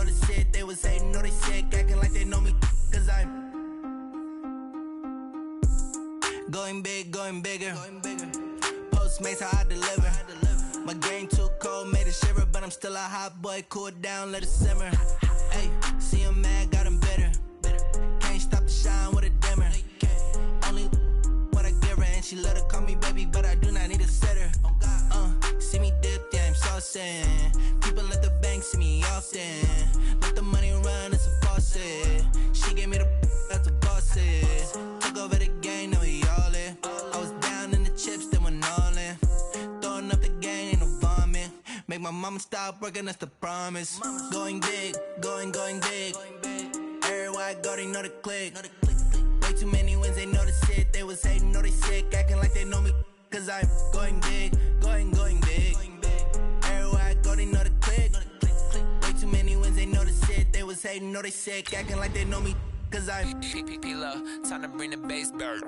notice it. They was hating, no they sick, acting like they know me, cause I'm going big, going bigger. Postmates how I deliver. My game too cold, made it shiver, but I'm still a hot boy. Cool it down, let it simmer. Hey, see him mad, got him bitter. Can't stop the shine with a dimmer. Only what I give her, and she let her call me baby, but I do not need a sitter. See me dip, yeah, I'm saucing. People at the bank see me often. Let the money run, it's a faucet. She gave me the that's a boss is. Took over the game, now we all in. I was down in the chips, then went all in. Throwing up the game, ain't no vomit. Make my mama stop working, that's the promise. Going big, going big. Everywhere I go, they know the click. Way too many wins, they notice it. They was hating, no they sick, acting like they know me, cause I'm going big, going big. Everywhere I go, they know the click. Way too many wins, they notice it. They was hating, no they sick, acting like they know me, cause I'm P-P-P-Lo, time to bring the bass bird.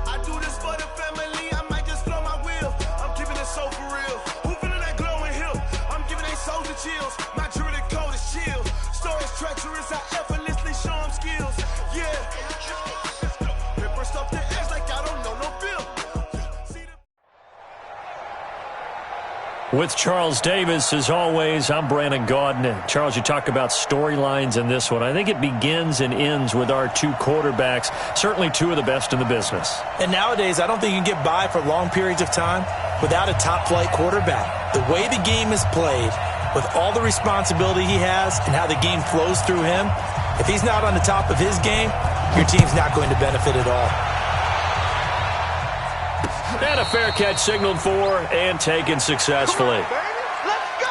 I do this for the family, I might just blow my wheel. I'm keeping it so for real. Who feeling that glowing hill? I'm giving they souls the chills. My jewelry code is chill. Stories treacherous, I effortlessly show them skills. Yeah. Ripper stuff the edge like I don't know no bill. With Charles Davis, as always, I'm Brandon Gaudin. Charles, you talk about storylines in this one. I think it begins and ends with our two quarterbacks, certainly two of the best in the business. And nowadays, I don't think you can get by for long periods of time without a top-flight quarterback. The way the game is played, with all the responsibility he has and how the game flows through him, if he's not on the top of his game, your team's not going to benefit at all. And a fair catch signaled for and taken successfully. Let's go!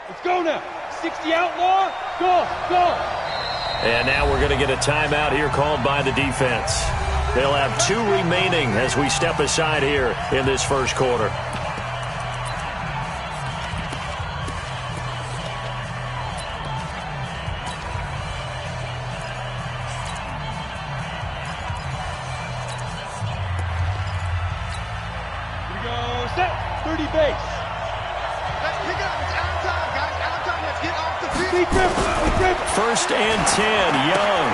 Let's go now. 60 outlaw. Go. And now we're going to get a timeout here called by the defense. They'll have two remaining as we step aside here in this first quarter. Here we go. Set. 30 base. Pick it up. It's out of time, guys. Out of time. Let's get off the field. First and 10, Young.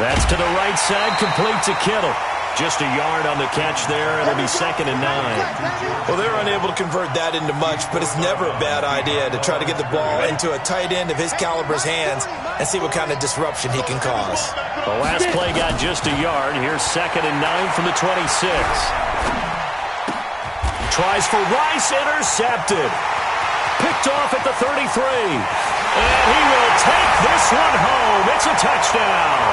That's to the right side, complete to Kittle. Just a yard on the catch there, and it'll be 2nd and 9. Well, they're unable to convert that into much, but it's never a bad idea to try to get the ball into a tight end of his caliber's hands and see what kind of disruption he can cause. The last play got just a yard. Here's 2nd and 9 from the 26. Tries for Rice, intercepted. Picked off at the 33. And he will take this one home. It's a touchdown.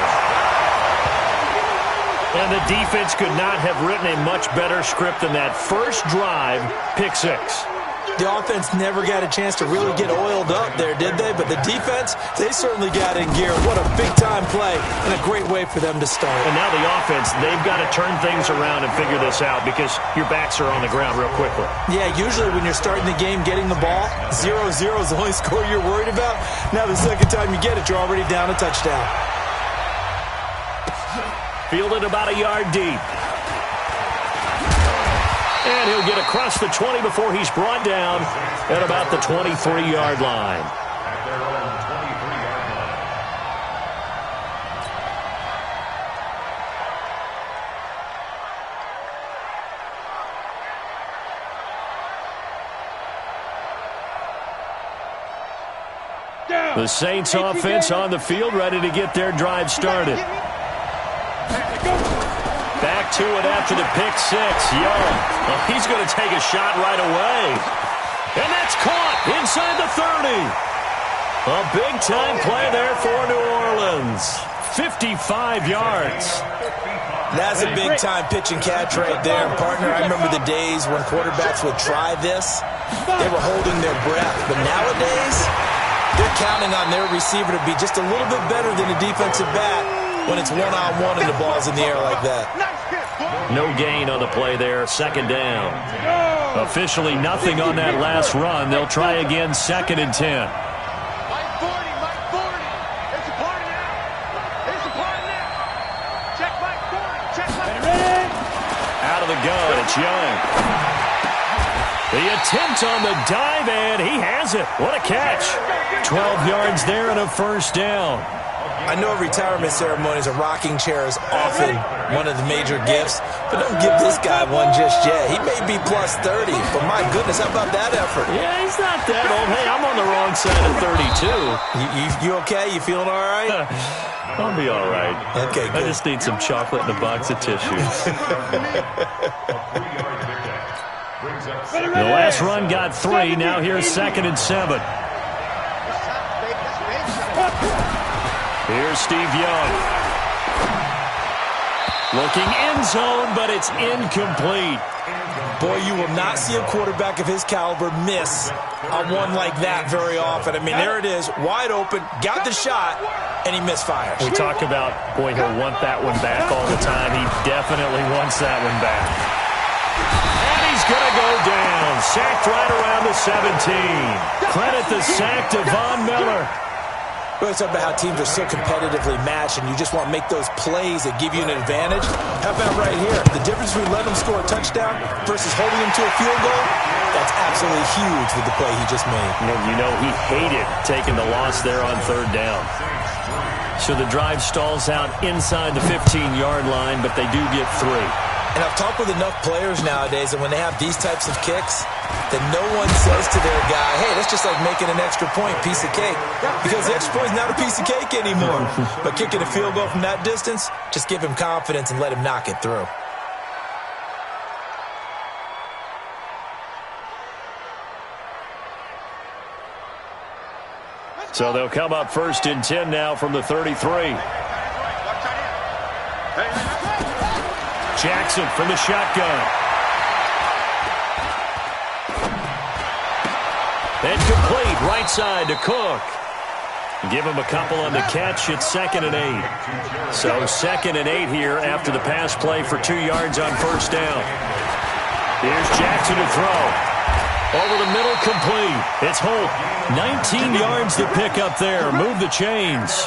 And the defense could not have written a much better script than that first drive, pick 6. The offense never got a chance to really get oiled up there, did they? But the defense, they certainly got in gear. What a big-time play and a great way for them to start. And now the offense, they've got to turn things around and figure this out because your backs are on the ground real quickly. Yeah, usually when you're starting the game getting the ball, 0-0 is the only score you're worried about. Now the second time you get it, you're already down a touchdown. Fielded about a yard deep. And he'll get across the 20 before he's brought down at about the 23-yard line. The Saints offense on the field, ready to get their drive started. Back to it after the pick six. Young, well, he's going to take a shot right away. And that's caught inside the 30. A big-time play there for New Orleans. 55 yards. That's a big-time pitch and catch right there. And partner, I remember the days when quarterbacks would try this. They were holding their breath. But nowadays, they're counting on their receiver to be just a little bit better than a defensive back when it's one-on-one and the ball's in the air like that. No gain on the play there. Second down. Officially nothing on that last run. They'll try again, 2nd and 10. Out of the gun, it's Young. The attempt on the dive, and he has it. What a catch. 12 yards there and a first down. I know retirement ceremonies, a rocking chair is often one of the major gifts, but don't give this guy one just yet. He may be plus 30, but my goodness, how about that effort? Yeah, he's not that old. Hey, I'm on the wrong side of 32. You okay? You feeling all right? I'll be all right. Okay, good. I just need some chocolate and a box of tissues. The last run got 3. Now here's 2nd and 7. Here's Steve Young. Looking end zone, but it's incomplete. Boy, you will not see a quarterback of his caliber miss on one like that very often. I mean, there it is, wide open, got the shot, and he misfires. We talk about, boy, he'll want that one back all the time. He definitely wants that one back. And he's going to go down. Sacked right around the 17. Credit the sack to Von Miller. We always talk about how teams are so competitively matched, and you just want to make those plays that give you an advantage. How about right here? The difference between letting them score a touchdown versus holding them to a field goal, that's absolutely huge with the play he just made. And you know he hated taking the loss there on 3rd down. So the drive stalls out inside the 15-yard line, but they do get 3. And I've talked with enough players nowadays that when they have these types of kicks, that no one says to their guy, hey, that's just like making an extra point, piece of cake. Because the extra point is not a piece of cake anymore. But kicking a field goal from that distance, just give him confidence and let him knock it through. So they'll come up 1st and 10 now from the 33. Jackson from the shotgun. And complete right side to Cook. Give him a couple on the catch. It's 2nd and 8. So 2nd and 8 here after the pass play for 2 yards on 1st down. Here's Jackson to throw. Over the middle, complete. It's Holt. 19 yards to pick up there. Move the chains.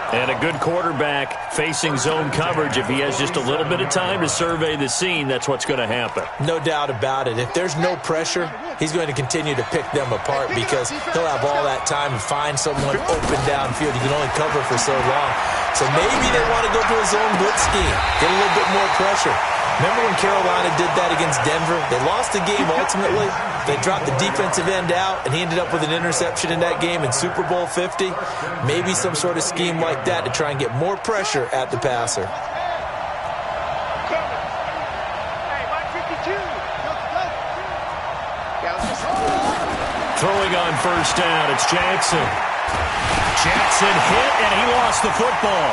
And a good quarterback facing zone coverage. If he has just a little bit of time to survey the scene, that's what's going to happen. No doubt about it. If there's no pressure, he's going to continue to pick them apart because he'll have all that time to find someone open downfield. You can only cover for so long. So maybe they want to go to a zone blitz scheme, get a little bit more pressure. Remember when Carolina did that against Denver? They lost the game ultimately. They dropped the defensive end out, and he ended up with an interception in that game in Super Bowl 50. Maybe some sort of scheme like that to try and get more pressure at the passer. Throwing on 1st down, it's Jackson. Jackson hit, and he lost the football.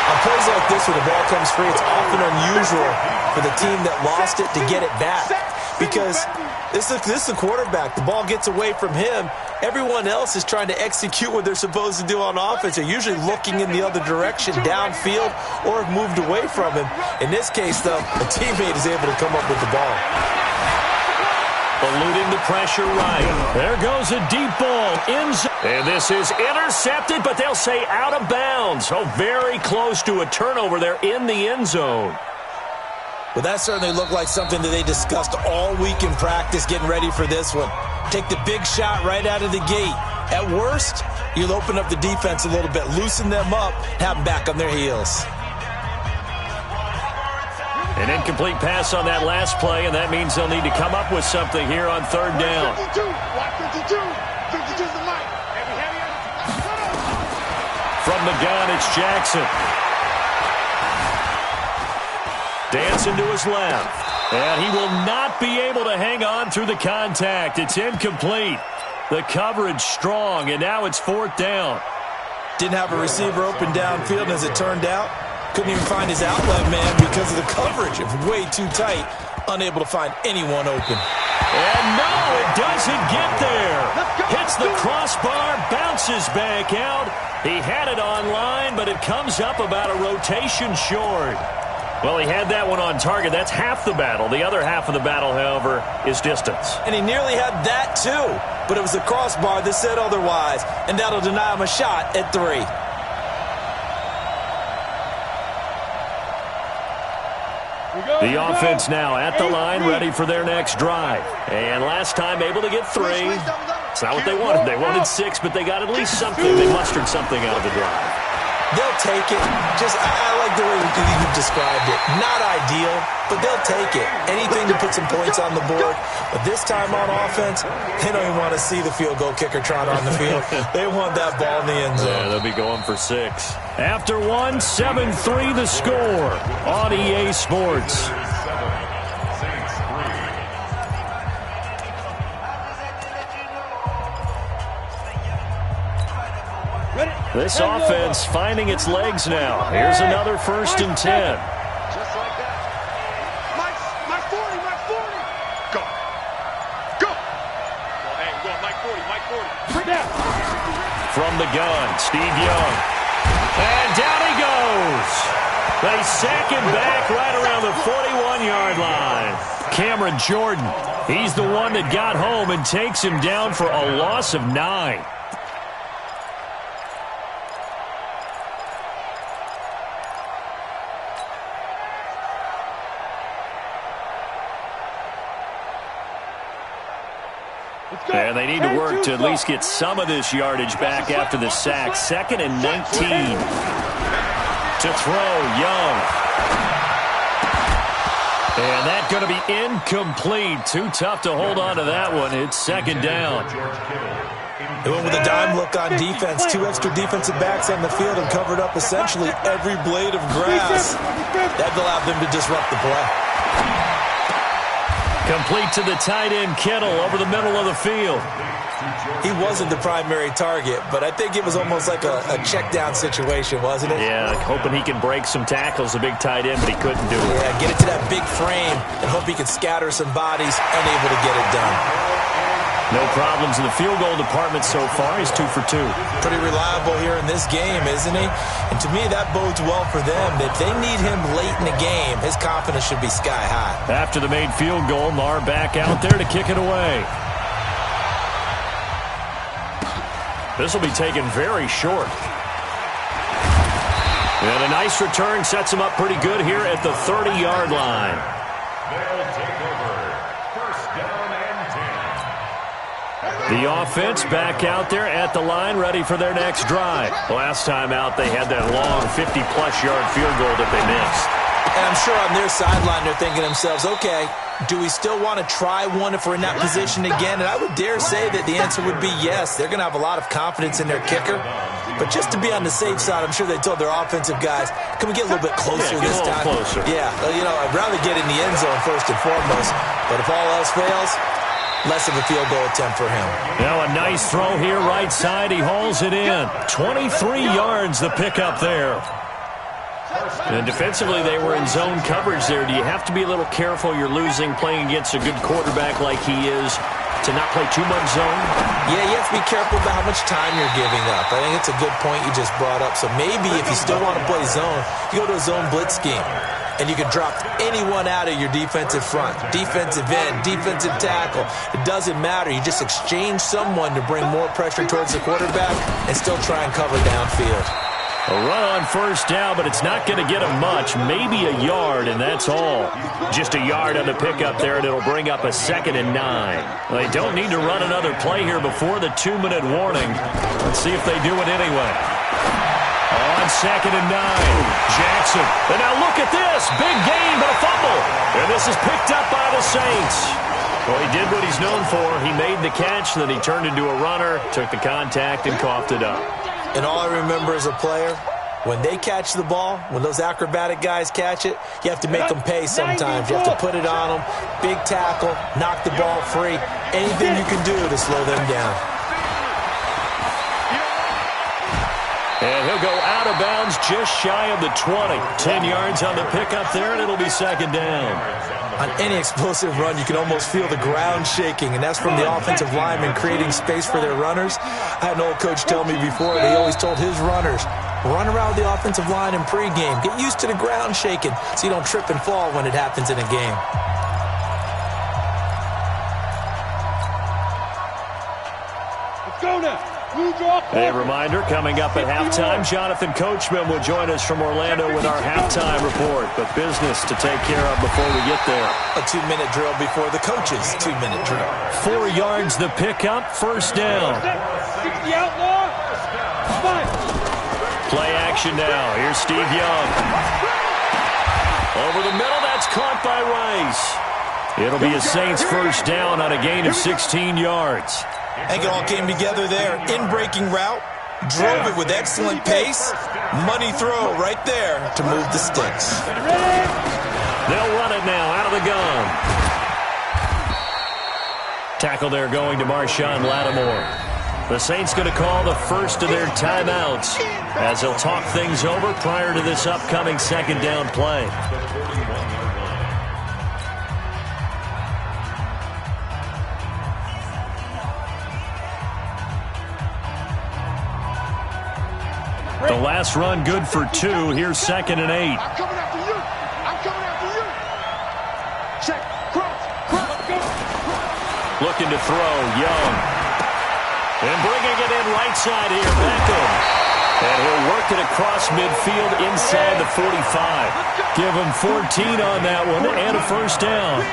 On plays like this where the ball comes free, it's often unusual for the team that lost it to get it back. Because this is the quarterback. The ball gets away from him. Everyone else is trying to execute what they're supposed to do on offense. They're usually looking in the other direction, downfield, or have moved away from him. In this case, though, a teammate is able to come up with the ball. Eluding the pressure right. There goes a deep ball. And this is intercepted, but they'll say out of bounds. So very close to a turnover there in the end zone. Well, that certainly looked like something that they discussed all week in practice getting ready for this one. Take the big shot right out of the gate. At worst, you'll open up the defense a little bit, loosen them up, have them back on their heels. An incomplete pass on that last play, and that means they'll need to come up with something here on 3rd down. From the gun, it's Jackson. Dancing to his left. And he will not be able to hang on through the contact. It's incomplete. The coverage strong, and now it's 4th down. Didn't have a receiver open downfield, and as it turned out, couldn't even find his outlet man because of the coverage. It was way too tight, unable to find anyone open. And no, it doesn't get there. Hits the crossbar, bounces back out. He had it on line, but it comes up about a rotation short. Well, he had that one on target. That's half the battle. The other half of the battle, however, is distance. And he nearly had that, too. But it was the crossbar that said otherwise, and that'll deny him a shot at 3. The offense now at the line, ready for their next drive. And last time able to get 3. It's not what they wanted. They wanted 6, but they got at least something. They mustered something out of the drive. They'll take it. I like the way you described it. Not ideal, but they'll take it. Anything to put some points on the board. But this time on offense, they don't even want to see the field goal kicker trot on the field. They want that ball in the end zone. Yeah, they'll be going for 6. After 1, 7-3 the score on EA Sports. This offense finding its legs now. Here's another 1st and 10. Just like that. Mike 40, Mike 40. Go. Go. Hey, go on, Mike 40, Mike 40. Bring that. From the gun, Steve Young. And down he goes. They sack him back right around the 41-yard line. Cameron Jordan, he's the one that got home and takes him down for a loss of 9. And they need to work to at least get some of this yardage back after the sack. 2nd and 19. To throw, Young. And that's going to be incomplete. Too tough to hold on to that one. It's 2nd down. They went with a dime look on defense. 2 extra defensive backs on the field and covered up essentially every blade of grass. That allowed them to disrupt the play. Complete to the tight end, Kittle, over the middle of the field. He wasn't the primary target, but I think it was almost like a check down situation, wasn't it? Yeah, like hoping he can break some tackles, a big tight end, but he couldn't do it. Yeah, get it to that big frame and hope he can scatter some bodies, unable to get it done. No problems in the field goal department so far. He's 2 for 2. Pretty reliable here in this game, isn't he? And to me, that bodes well for them. If they need him late in the game, his confidence should be sky high. After the made field goal, Marr back out there to kick it away. This will be taken very short. And a nice return sets him up pretty good here at the 30-yard line. They'll take over. 1st down and 10. The offense back out there at the line, ready for their next drive. Last time out, they had that long 50-plus yard field goal that they missed. And I'm sure on their sideline they're thinking to themselves, okay, do we still want to try one if we're in that position again? And I would dare say that the answer would be yes. They're going to have a lot of confidence in their kicker. But just to be on the safe side, I'm sure they told their offensive guys, can we get a little bit closer this time? Closer. Yeah, I'd rather get in the end zone first and foremost. But if all else fails, less of a field goal attempt for him. Now a nice throw here right side. He hauls it in. 23 yards the pickup there. And defensively, they were in zone coverage there. Do you have to be a little careful? You're losing playing against a good quarterback like he is to not play too much zone? Yeah, you have to be careful about how much time you're giving up. I think it's a good point you just brought up. So maybe if you still want to play zone, you go to a zone blitz scheme. And you can drop anyone out of your defensive front, defensive end, defensive tackle. It doesn't matter. You just exchange someone to bring more pressure towards the quarterback and still try and cover downfield. A run on 1st down, but it's not going to get him much. Maybe a yard, and that's all. Just a yard on the pickup there, and it'll bring up a 2nd and 9. They don't need to run another play here before the 2-minute warning. Let's see if they do it anyway. On 2nd and 9, Jackson. And now look at this. Big gain, but a fumble. And this is picked up by the Saints. Well, he did what he's known for. He made the catch, then he turned into a runner, took the contact, and coughed it up. And all I remember as a player, When they catch the ball, when those acrobatic guys catch it, you have to make them pay sometimes. You have to put it on them. Big tackle, knock the ball free. Anything you can do to slow them down. And he'll go out of bounds just shy of the 20. 10 yards on the pickup there, and it'll be second down. On any explosive run, you can almost feel the ground shaking, and that's from the offensive linemen creating space for their runners. I had an old coach tell me before, he always told his runners, run around the offensive line in pregame. Get used to the ground shaking so you don't trip and fall when it happens in a game. Let's go now. A reminder, coming up at halftime, Jonathan Coachman will join us from Orlando with our halftime report. But business to take care of before we get there. A 2-minute drill before the coach's 2-minute drill. 4 yards the pickup, first down. 60 outlaw. Five. Play action now. Here's Steve Young. Over the middle, that's caught by Rice. It'll be a Saints first down on a gain of 16 yards. I think it all came together there. In-breaking route, drove it with excellent pace. Money throw right there to move the sticks. They'll run it now out of the gun. Tackle there going to Marshawn Lattimore. The Saints going to call the first of their timeouts as they'll talk things over prior to this upcoming second down play. The last run good for 2. Here's 2nd and 8. I'm coming after you. I'm coming after you. Check. Cross. Go. Looking to throw. Young. And bringing it in right side here. Beckham. And he'll work it across midfield inside the 45. Give him 14 on that one and a first down.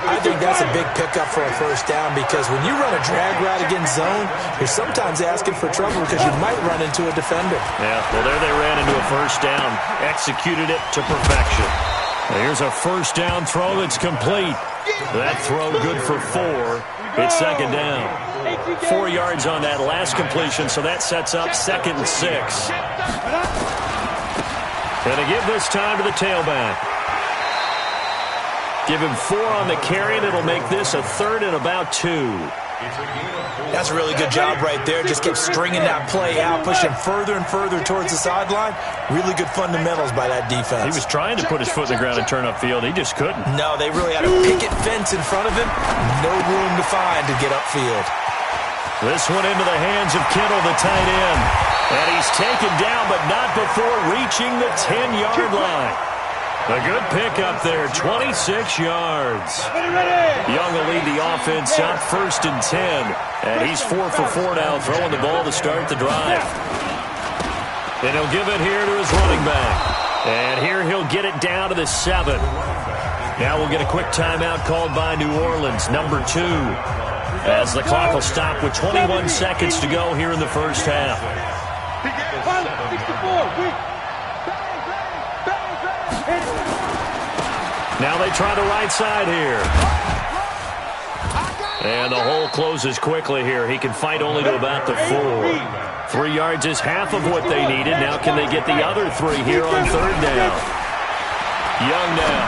I think that's a big pickup for a first down because when you run a drag route against zone, you're sometimes asking for trouble because you might run into a defender. Yeah, well, there they ran into a first down. Executed it to perfection. Here's a first down throw that's complete. That throw good for 4. It's second down. 4 yards on that last completion, so that sets up 2nd and 6. Gonna give this time to the tailback. Give him 4 on the carry, and it'll make this a 3rd and about 2. That's a really good job right there. Just kept stringing that play out, pushing further and further towards the sideline. Really good fundamentals by that defense. He was trying to put his foot in the ground and turn upfield. He just couldn't. No, they really had a picket fence in front of him. No room to find to get upfield. This one into the hands of Kittle, the tight end. And he's taken down, but not before reaching the 10-yard line. A good pickup there, 26 yards. Young will lead the offense up 1st and 10. And he's 4 for 4 now, throwing the ball to start the drive. And he'll give it here to his running back. And here he'll get it down to the 7. Now we'll get a quick timeout called by New Orleans, number 2. As the clock will stop with 21 seconds to go here in the first half. Now they try the right side here. And the hole closes quickly here. He can fight only to about the 4. 3 yards is half of what they needed. Now can they get the other 3 here on 3rd down? Young now.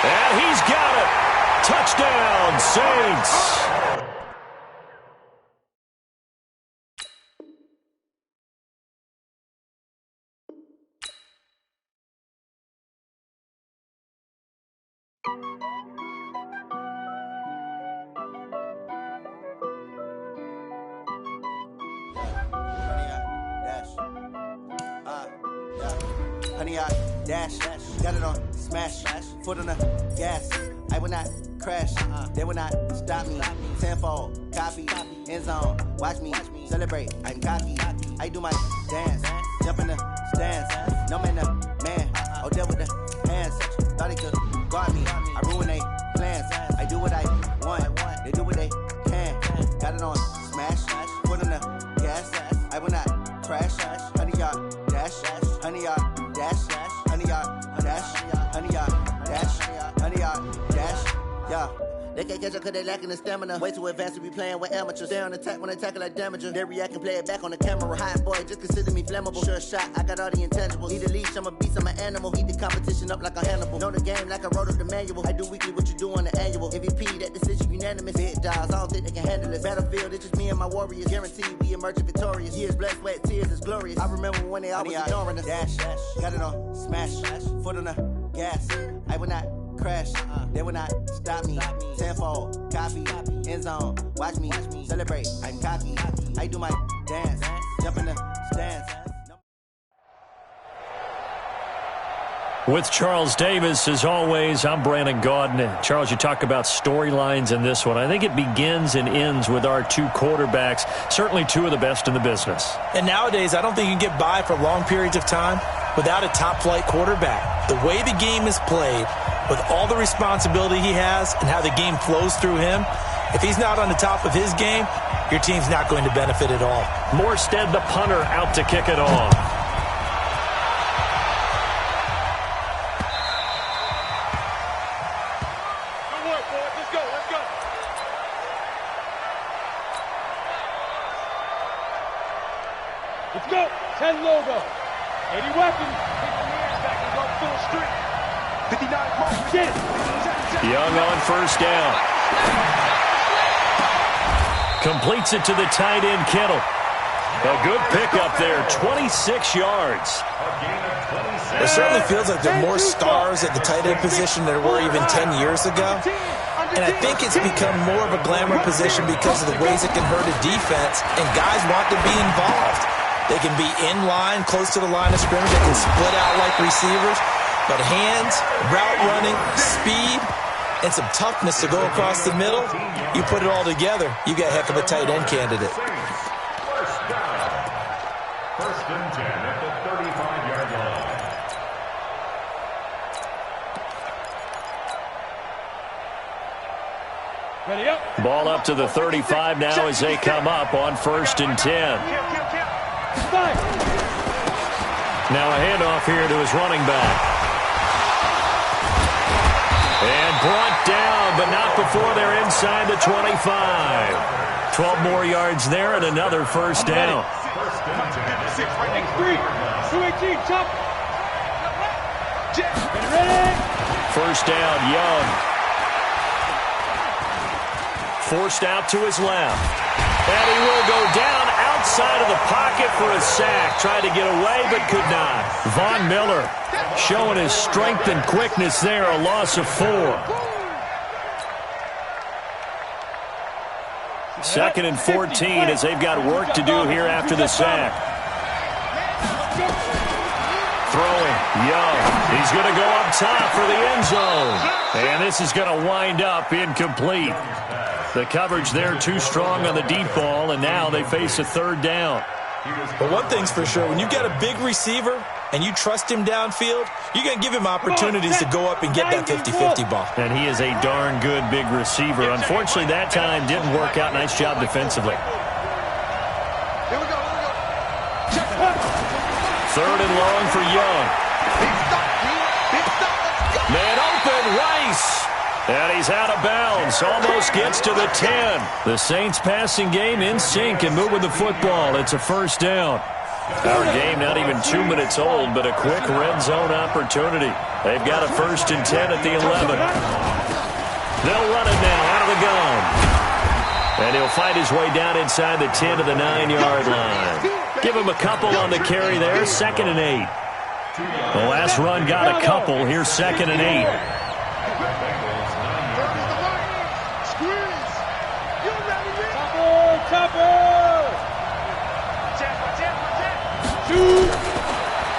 And he's got it. Touchdown, Saints. Honey, I dash, got it on smash, foot on the gas. I will not crash, they will not stop me. Tenfold, copy, end zone, watch me celebrate. I'm cocky, I do my dance, jump in the stands. No man, the man, oh, deal with the hands. Thought he could guard me, I ruin they plans. I do what I want, they do what they can. Got it on smash, foot on the gas. I will not crash, honey, y'all dash, honey, y'all dash, honey, y'all dash, honey, y'all dash, honey, y'all dash. Yeah, They can't catch up cause they lacking the stamina. Way too advanced to be playing with amateurs. Stay on attack when they tackle like damager. They react and play it back on the camera. Hot boy, just consider me flammable. Sure shot, I got all the intangibles. Need a leash, I'm a beast, I'm an animal. Eat the competition up like a Hannibal. Know the game like I wrote up the manual. I do weekly what you do on the annual. MVP, that decision unanimous. Big dogs, I don't think they can handle it. Battlefield, it's just me and my warriors. Guaranteed we emerge victorious. Years, blood, sweat, tears, it's glorious. I remember when they always ignoring us. Dash, got it on, smash, foot on the gas. I will not crash, they will not stop me. Tenfold, copy, end zone, watch me celebrate. I'm cocky, I do my dance, jump in the stands. With Charles Davis, as always, I'm Brandon Gaudin. Charles, you talk about storylines in this one. I think it begins and ends with our two quarterbacks, certainly two of the best in the business. And nowadays, I don't think you can get by for long periods of time without a top-flight quarterback. The way the game is played, with all the responsibility he has and how the game flows through him, if he's not on the top of his game, your team's not going to benefit at all. Morstead, the punter, out to kick it off. Let's go. 10 logo. 80 weapons. Take the hands back and go full strength. 59 mark. Get it. Young on first down. Completes it to the tight end, Kittle. A good pickup there, 26 yards. It certainly feels like there are more stars at the tight end position than there were even 10 years ago. And I think it's become more of a glamour position because of the ways it can hurt a defense, and guys want to be involved. They can be in line, close to the line of scrimmage. They can split out like receivers. But hands, route running, speed, and some toughness to go across the middle, you put it all together, you got a heck of a tight end candidate. First and 10 at the 35-yard line. Ready up. Ball up to the 35 now as they come up on first and 10. Now a handoff here to his running back. And brought down, but not before they're inside the 25. 12 more yards there and another first down. X3. 218. Chop. Ready. First down, Young. Forced out to his left. And he will go down outside of the pocket for a sack. Tried to get away, but could not. Von Miller showing his strength and quickness there. A loss of 4. Second and 14 as they've got work to do here after the sack. Throwing, Young. He's going to go up top for the end zone. And this is going to wind up incomplete. The coverage there too strong on the deep ball, and now they face a third down. But one thing's for sure, when you got a big receiver and you trust him downfield, you're going to give him opportunities to go up and get that 50-50 ball. And he is a darn good big receiver. Unfortunately, that time didn't work out. Nice job defensively. Here we go. Third and long for Young. Man open, Rice. And he's out of bounds. Almost gets to the 10. The Saints passing game in sync and moving the football. It's a first down. Our game not even 2 minutes old, but a quick red zone opportunity. They've got a first and 10 at the 11. They'll run it now out of the gun. And he'll fight his way down inside the 10 to the 9-yard line. Give him a couple on the carry there. Second and 8. The last run got a couple. Here's second and 8.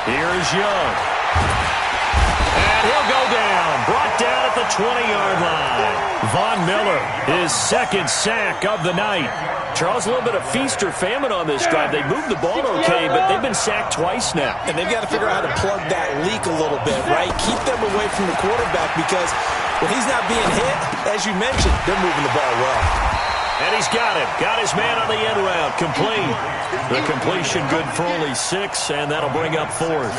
Here's Young. And he'll go down. Brought down at the 20-yard line. Von Miller, his second sack of the night. Charles, a little bit of feast or famine on this drive. They moved the ball okay, but they've been sacked twice now. And they've got to figure out how to plug that leak a little bit, right? Keep them away from the quarterback because when he's not being hit, as you mentioned, they're moving the ball well. And he's got it. Got his man on the end route. Complete. The completion good for only 6, and that'll bring up 4th.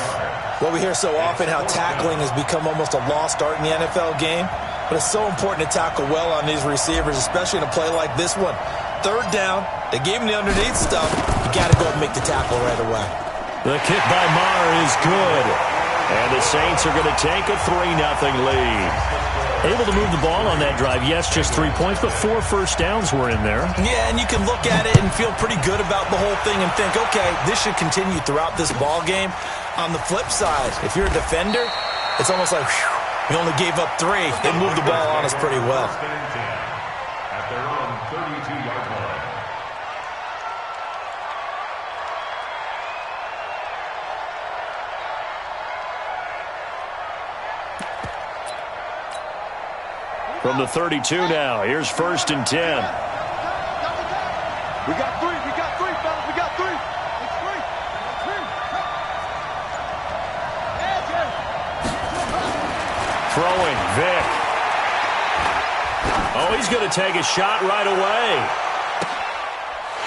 Well, we hear so often how tackling has become almost a lost art in the NFL game. but it's so important to tackle well on these receivers, especially in a play like this one. Third down, they gave him the underneath stuff. You got to go and make the tackle right away. The kick by Maher is good. And the Saints are going to take a 3-0 lead. Able to move the ball on that drive. Yes, just 3 points, but 4 first downs were in there. Yeah, and you can look at it and feel pretty good about the whole thing and think, okay, this should continue throughout this ball game. On the flip side, if you're a defender, it's almost like, whew, we only gave up 3. They moved the ball on us pretty well. At their own 32-yard line. From the 32 now, here's 1st and 10. We got 3, fellas, we got 3. It's 3. Throwing, Vic. Oh, he's going to take a shot right away.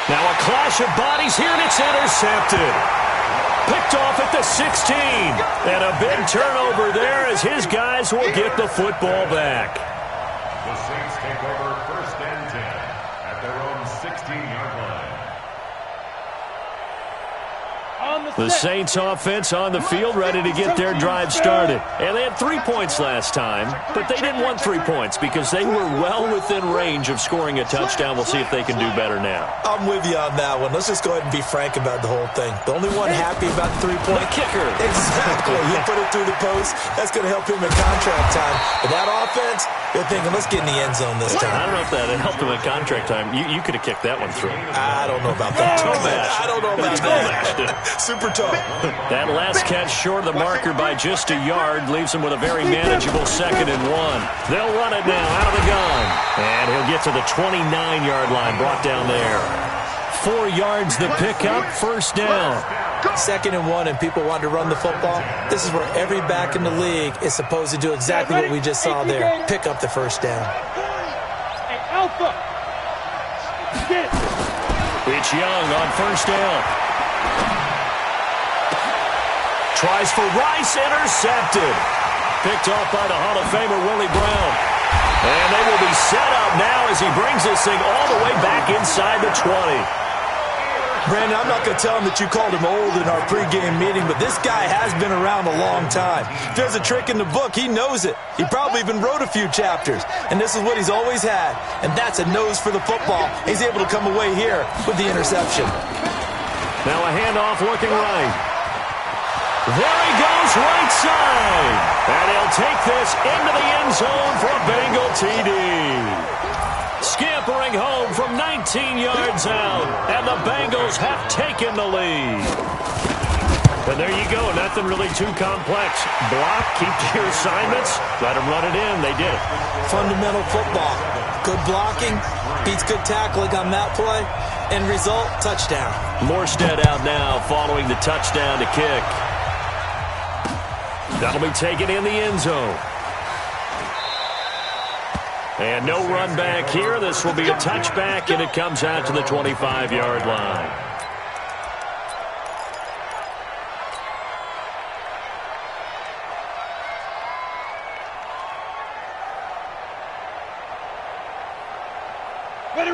Now a clash of bodies here, and it's intercepted. Picked off at the 16. And a big turnover there as his guys will get the football back. The Saints take over 1st and 10 at their own 16-yard line. The Saints offense on the field ready to get their drive started. And they had 3 points last time, but they didn't want 3 points because they were well within range of scoring a touchdown. We'll see if they can do better now. I'm with you on that one. Let's just go ahead and be frank about the whole thing. The only one happy about the 3-point kicker. Exactly. You put it through the post. That's going to help him in contract time. But that offense, they're thinking, let's get in the end zone this time. I don't know if that helped him in contract time. You could have kicked that one through. I don't know about that. I don't know about that. Super tough. That last catch short of the marker by just a yard leaves him with a very manageable 2nd and 1. They'll run it now out of the gun. And he'll get to the 29-yard line, brought down there. 4 yards the pickup, 1st down. 2nd and 1, and people want to run the football. This is where every back in the league is supposed to do exactly what we just saw there. Pick up the 1st down. Hey, Alpha. It's Young on 1st down. Tries for Rice, intercepted. Picked off by the Hall of Famer Willie Brown. And they will be set up now as he brings this thing all the way back inside the 20. Brandon, I'm not going to tell him that you called him old in our pregame meeting, but this guy has been around a long time. If there's a trick in the book, he knows it. He probably even wrote a few chapters. And this is what he's always had, and that's a nose for the football. He's able to come away here with the interception. Now a handoff looking right. There he goes right side. And he'll take this into the end zone for a Bengal TD. Scampering home from 19 yards out. And the Bengals have taken the lead. And there you go. Nothing really too complex. Block, keep to your assignments. Let them run it in. They did it. Fundamental football. Good blocking. Beats good tackling on that play. End result, touchdown. Morstead out now following the touchdown to kick. That'll be taken in the end zone. And no run back here. This will be a touchback, and it comes out to the 25-yard line.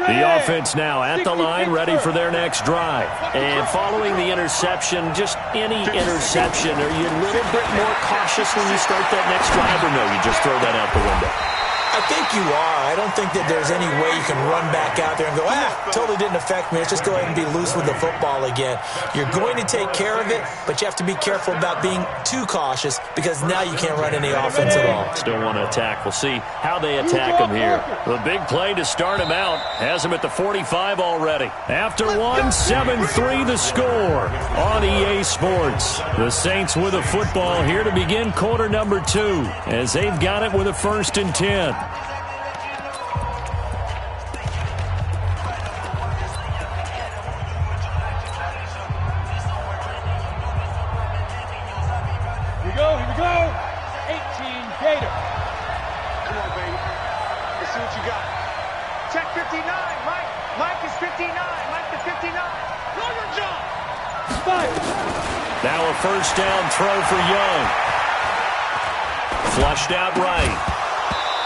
The offense now at the line, ready for their next drive. And following the interception, just any interception, are you a little bit more cautious when you start that next drive, or no, you just throw that out the window? I think you are. I don't think that there's any way you can run back out there and go, totally didn't affect me. Let's just go ahead and be loose with the football again. You're going to take care of it, but you have to be careful about being too cautious because now you can't run any offense at all. Still want to attack. We'll see how they attack him here. The big play to start him out has him at the 45 already. After one, 7-3 the score on EA Sports. The Saints with a football here to begin quarter number 2 as they've got it with a 1st and 10. Here we go. 18 Gator. Come on, baby. Let's see what you got. Check 59, Mike. Mike is 59. Mike to 59. Roll your job. Fire. Now a 1st down throw for Young. Flushed out right.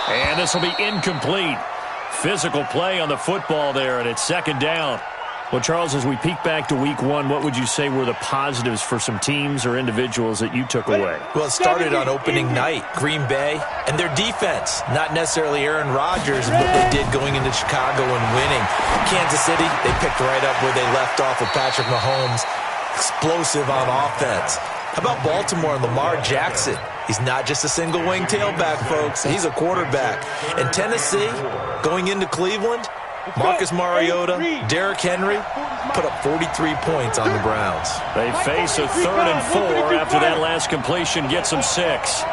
And this will be incomplete. Physical play on the football there, and it's second down. Well, Charles, as we peek back to week one, what would you say were the positives for some teams or individuals that you took away? Well, it started on opening night, Green Bay, and their defense. Not necessarily Aaron Rodgers, but they did going into Chicago and winning. Kansas City, they picked right up where they left off with Patrick Mahomes. Explosive on offense. How about Baltimore and Lamar Jackson? He's not just a single-wing tailback, folks. He's a quarterback. And Tennessee, going into Cleveland, Marcus Mariota, Derrick Henry put up 43 points on the Browns. They face a 3rd and 4 after that last completion gets them 6.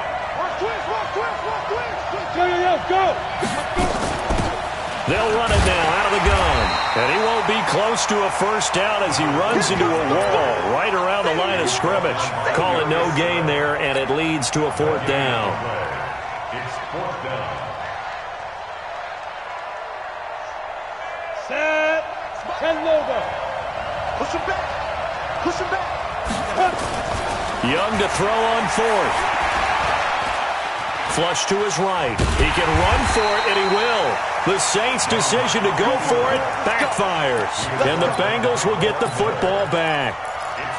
They'll run it now out of the gun. And he won't be close to a first down as he runs into a wall right around the line of scrimmage. Call it no gain there, and it leads to a 4th down. It's 4th down. Set. 10 logo. Push him back. Push him back. Young to throw on 4th. Flush to his right. He can run for it, and he will. The Saints' decision to go for it backfires. And the Bengals will get the football back.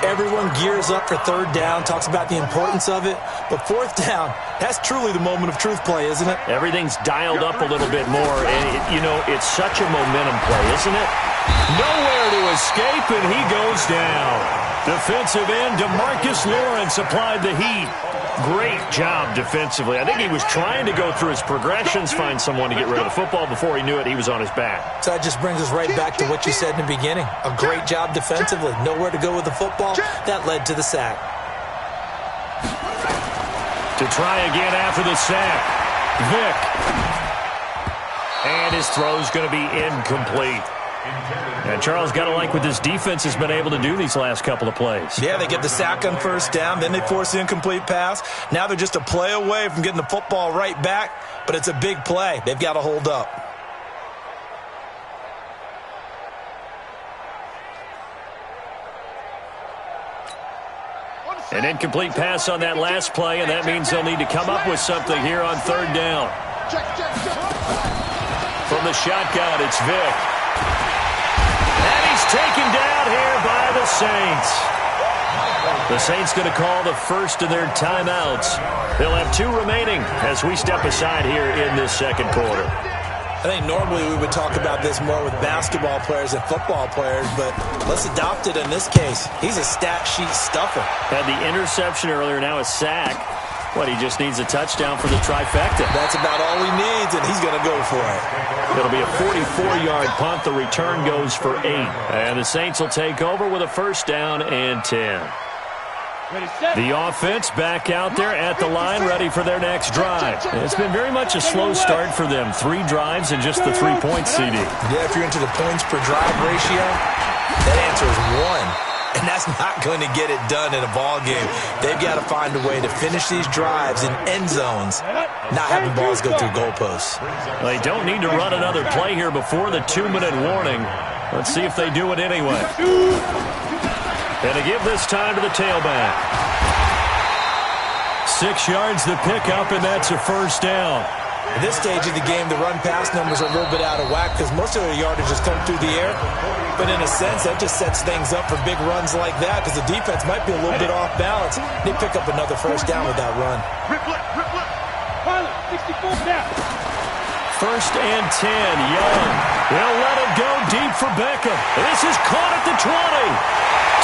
Everyone gears up for 3rd down, talks about the importance of it. But 4th down, that's truly the moment of truth play, isn't it? Everything's dialed up a little bit more. And, it's such a momentum play, isn't it? Nowhere to escape, and he goes down. Defensive end DeMarcus Lawrence applied the heat. Great job defensively. I think he was trying to go through his progressions, find someone to get rid of the football. Before he knew it, he was on his back. So that just brings us right back to what you said in the beginning. A great job defensively. Nowhere to go with the football. That led to the sack. To try again after the sack. Vick. And his throw's going to be incomplete. And Charles, got to like what this defense has been able to do these last couple of plays. Yeah, they get the sack on 1st down, then they force the incomplete pass. Now they're just a play away from getting the football right back, but it's a big play. They've got to hold up. An incomplete pass on that last play, and that means they'll need to come up with something here on 3rd down. From the shotgun, it's Vick. And he's taken down here by the Saints. The Saints going to call the first of their timeouts. They'll have 2 remaining as we step aside here in this 2nd quarter. I think normally we would talk about this more with basketball players and football players, but let's adopt it in this case. He's a stat sheet stuffer. Had the interception earlier, now a sack. What, he just needs a touchdown for the trifecta. That's about all he needs, and he's going to go for it. It'll be a 44-yard punt. The return goes for 8. And the Saints will take over with a 1st down and 10. The offense back out there at the line, ready for their next drive. It's been very much a slow start for them. 3 drives and just the 3 points, CD. Yeah, if you're into the points per drive ratio, that answer is 1. And that's not going to get it done in a ball game. They've got to find a way to finish these drives in end zones, not having balls go through goalposts. They don't need to run another play here before the 2-minute warning. Let's see if they do it anyway. And to give this time to the tailback. 6 yards the pickup, and that's a 1st down. At this stage of the game, the run-pass numbers are a little bit out of whack because most of their yardage has come through the air. But in a sense, that just sets things up for big runs like that because the defense might be a little bit off balance. They pick up another 1st down with that run. Rip left. Pilot, 64 down. 1st and 10, Young. They'll let him go deep for Beckham. This is caught at the 20.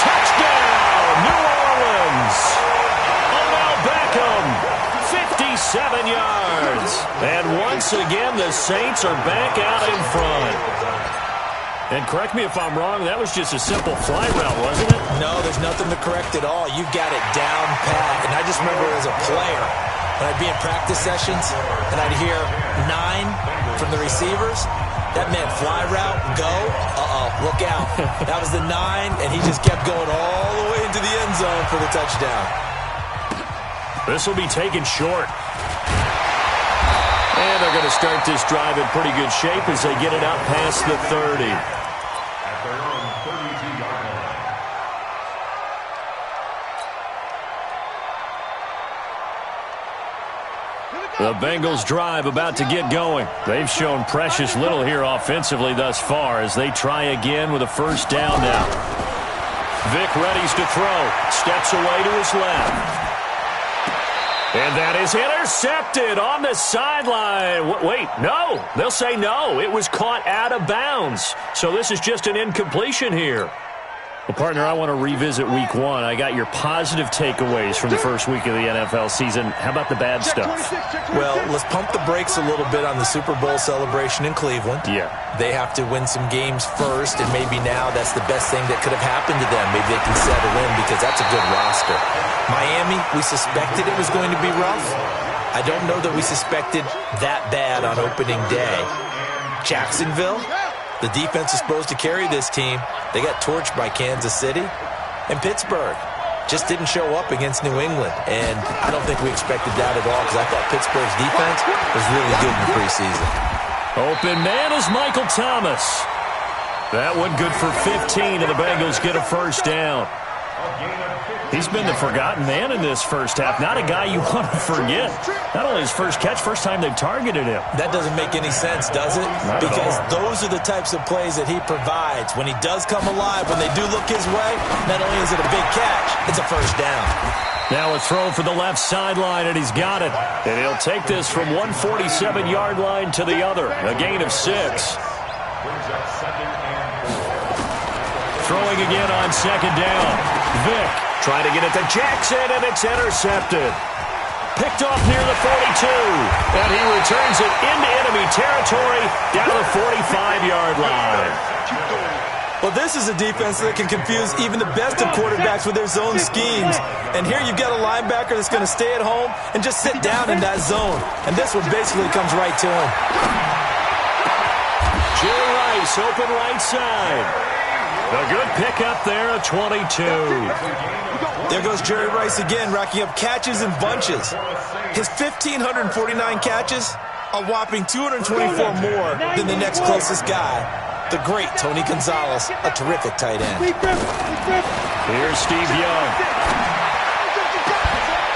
Touchdown, New Orleans. Odell Beckham, 57 yards. And once again, the Saints are back out in front. And correct me if I'm wrong, that was just a simple fly route, wasn't it? No, there's nothing to correct at all. You've got it down pat. And I just remember as a player, when I'd be in practice sessions, and I'd hear 9 from the receivers, that meant fly route, go, look out. That was the 9, and he just kept going all the way into the end zone for the touchdown. This will be taken short. And they're going to start this drive in pretty good shape as they get it out past the 30. At their own 32-yard line. The Bengals drive about to get going. They've shown precious little here offensively thus far as they try again with a first down now. Vic readies to throw. Steps away to his left. And that is intercepted on the sideline. Wait, no. They'll say no. It was caught out of bounds. So this is just an incompletion here. Well, partner, I want to revisit week one. I got your positive takeaways from the first week of the NFL season. How about the bad stuff? Well, let's pump the brakes a little bit on the Super Bowl celebration in Cleveland. Yeah. They have to win some games first, and maybe now that's the best thing that could have happened to them. Maybe they can settle in because that's a good roster. Miami, we suspected it was going to be rough. I don't know that we suspected that bad on opening day. Jacksonville, the defense is supposed to carry this team. They got torched by Kansas City. And Pittsburgh just didn't show up against New England. And I don't think we expected that at all because I thought Pittsburgh's defense was really good in the preseason. Open man is Michael Thomas. That one good for 15, and the Bengals get a first down. He's been the forgotten man in this first half. Not a guy you want to forget. Not only his first catch, first time they've targeted him. That doesn't make any sense, does it? Because those are the types of plays that he provides. When he does come alive, when they do look his way, not only is it a big catch, it's a first down. Now a throw for the left sideline, and he's got it. And he'll take this from 147-yard line to the other. A gain of 6. Throwing again on second down. Vic trying to get it to Jackson, and it's intercepted. Picked off near the 42, and he returns it into enemy territory down to the 45-yard line. Well, this is a defense that can confuse even the best of quarterbacks with their zone schemes. And here you've got a linebacker that's going to stay at home and just sit down in that zone. And this one basically comes right to him. Jerry Rice, open right side. A good pickup there, a 22. There goes Jerry Rice again, racking up catches in bunches. His 1,549 catches, a whopping 224 more than the next closest guy, the great Tony Gonzalez, a terrific tight end. Here's Steve Young.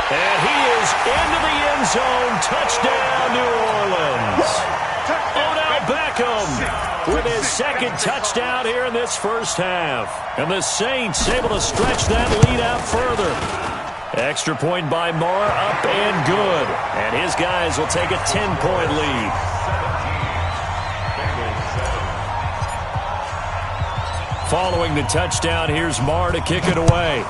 And he is into the end zone. Touchdown, New Orleans. Odell Beckham with his second touchdown here in this first half. And the Saints able to stretch that lead out further. Extra point by Moore, up and good. And his guys will take a 10-point lead. Following the touchdown, here's Moore to kick it away.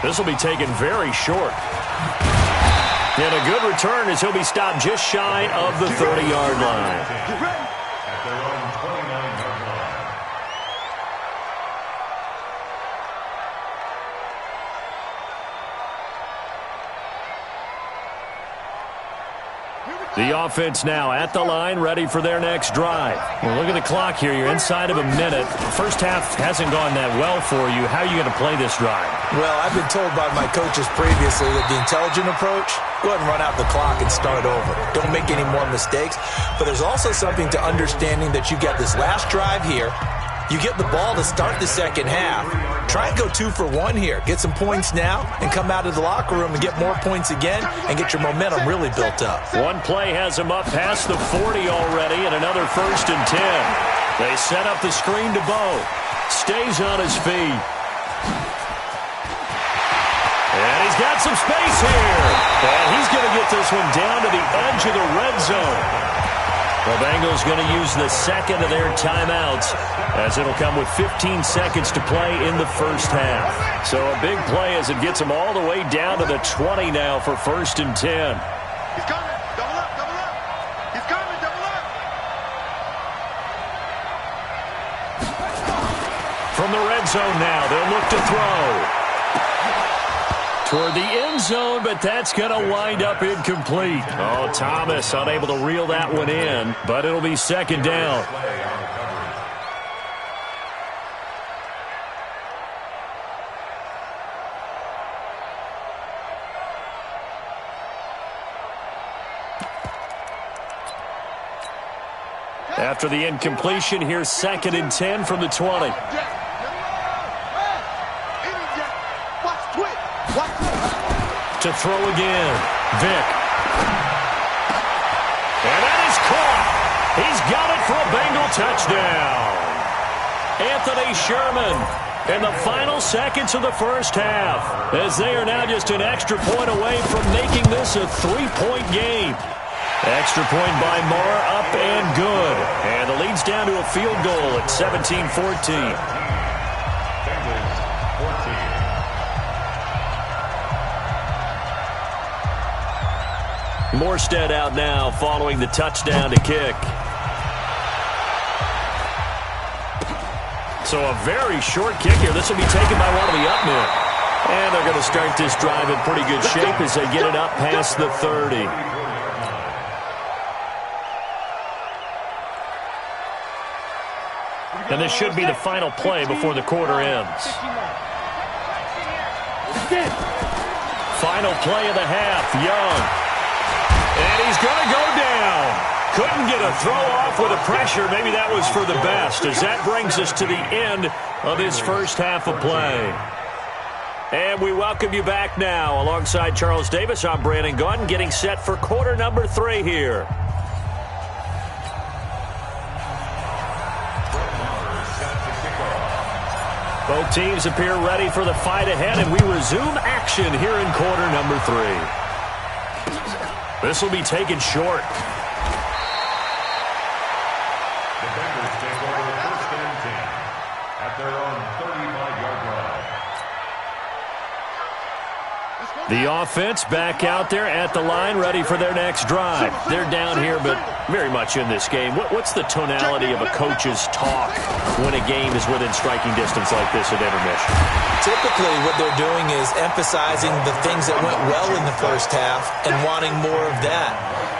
This will be taken very short. And a good return as he'll be stopped just shy of the 30-yard line. At their own 29-yard line. The offense now at the line, ready for their next drive. Well, look at the clock here. You're inside of a minute. The first half hasn't gone that well for you. How are you going to play this drive? Well, I've been told by my coaches previously that the intelligent approach, go ahead and run out the clock and start over. Don't make any more mistakes. But there's also something to understanding that you get this last drive here. You get the ball to start the second half. Try and go 2 for 1 here. Get some points now and come out of the locker room and get more points again and get your momentum really built up. One play has him up past the 40 already, and another 1st and 10. They set up the screen to Bo. Stays on his feet. And he's got some space here. And he's going to get this one down to the edge of the red zone. The Bengals going to use the second of their timeouts as it'll come with 15 seconds to play in the first half. So a big play as it gets them all the way down to the 20 now for 1st and 10. He's coming. Double up, double up. He's coming, double up. From the red zone now, they'll look to throw. Toward the end zone, but that's going to wind up incomplete. Oh, Thomas unable to reel that one in, but it'll be second down. After the incompletion, here's 2nd and 10 from the 20. Watch twitch. To throw again. Vick. And that is caught. He's got it for a Bengal touchdown. Anthony Sherman in the final seconds of the first half, as they are now just an extra point away from making this a 3-point game. Extra point by Marr, up and good. And the lead's down to a field goal at 17-14. Morstead out now following the touchdown to kick. So a very short kick here. This will be taken by one of the up men. And they're going to start this drive in pretty good shape as they get it up past the 30. And this should be the final play before the quarter ends. Final play of the half, Young. And he's going to go down. Couldn't get a throw off with the pressure. Maybe that was for the best, as that brings us to the end of this first half of play. And we welcome you back now. Alongside Charles Davis, I'm Brandon Gaudin, getting set for quarter number 3 here. Both teams appear ready for the fight ahead, and we resume action here in quarter number 3. This will be taken short. The Bengals take over first and 10 at their own 35-yard line. The offense back out there at the line, ready for their next drive. They're down here, but very much in this game. What's the tonality of a coach's talk when a game is within striking distance like this at intermission? Typically, what they're doing is emphasizing the things that went well in the first half and wanting more of that.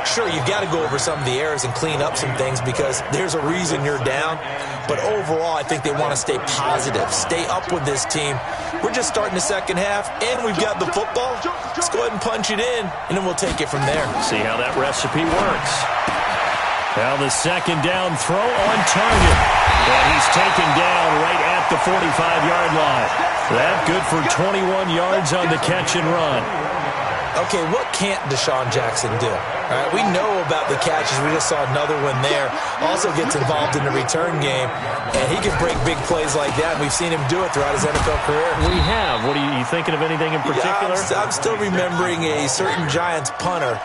Sure, you've got to go over some of the errors and clean up some things because there's a reason you're down. But overall, I think they want to stay positive, stay up with this team. We're just starting the second half, and we've got the football. Let's go ahead and punch it in, and then we'll take it from there. See how that recipe works. Now the second down throw on target. And he's taken down right at the 45-yard line. That good for 21 yards on the catch and run. Okay, what can't Deshaun Jackson do? All right, we know about the catches. We just saw another one there. Also gets involved in the return game, and he can break big plays like that. We've seen him do it throughout his NFL career. We have. What are you thinking of anything in particular? Yeah, I'm still remembering a certain Giants punter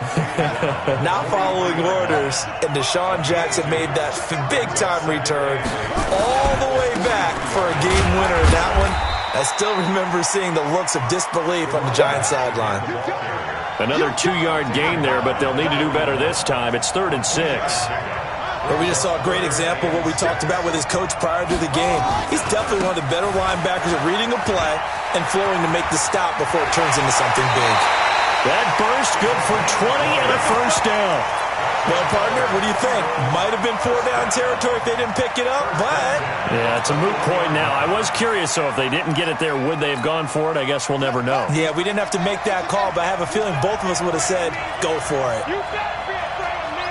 not following orders, and Deshaun Jackson made that big-time return all the way back for a game winner in that one. I still remember seeing the looks of disbelief on the Giants sideline. Another 2-yard gain there, but they'll need to do better this time. It's 3rd and 6. But we just saw a great example of what we talked about with his coach prior to the game. He's definitely one of the better linebackers at reading a play and flowing to make the stop before it turns into something big. That burst good for 20 and a first down. Well, partner, what do you think? Might have been 4-down territory if they didn't pick it up, but... Yeah, it's a moot point now. I was curious, so if they didn't get it there, would they have gone for it? I guess we'll never know. Yeah, we didn't have to make that call, but I have a feeling both of us would have said, go for it. You better be afraid of me.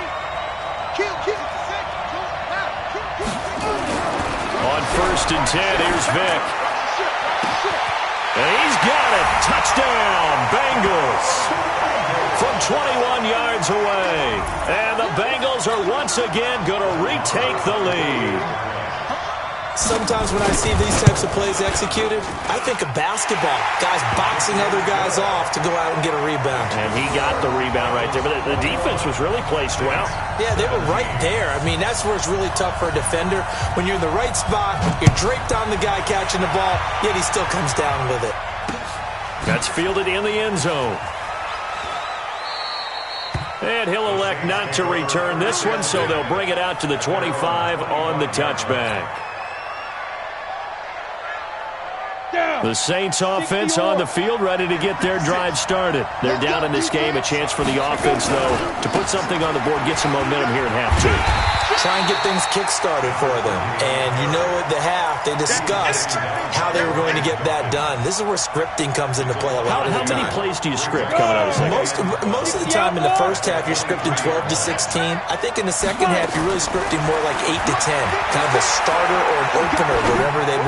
On 1st and 10, here's Vick. And he's got it. Touchdown, Bengals. From 21 yards away. And the Bengals are once again going to retake the lead. Sometimes when I see these types of plays executed, I think of basketball. Guys boxing other guys off to go out and get a rebound. And he got the rebound right there. But the defense was really placed well. Yeah, they were right there. I mean, that's where it's really tough for a defender. When you're in the right spot, you're draped on the guy catching the ball, yet he still comes down with it. That's fielded in the end zone. And he'll elect not to return this one, so they'll bring it out to the 25 on the touchback. The Saints offense on the field, ready to get their drive started. They're down in this game. A chance for the offense, though, to put something on the board, get some momentum here in half 2. try and get things kick-started for them. And you know at the half, they discussed how they were going to get that done. This is where scripting comes into play a lot of the time. How many plays do you script coming out of the second? Most of the time in the first half, you're scripting 12 to 16. I think in the second half, you're really scripting more like 8 to 10. Kind of a starter or an opener,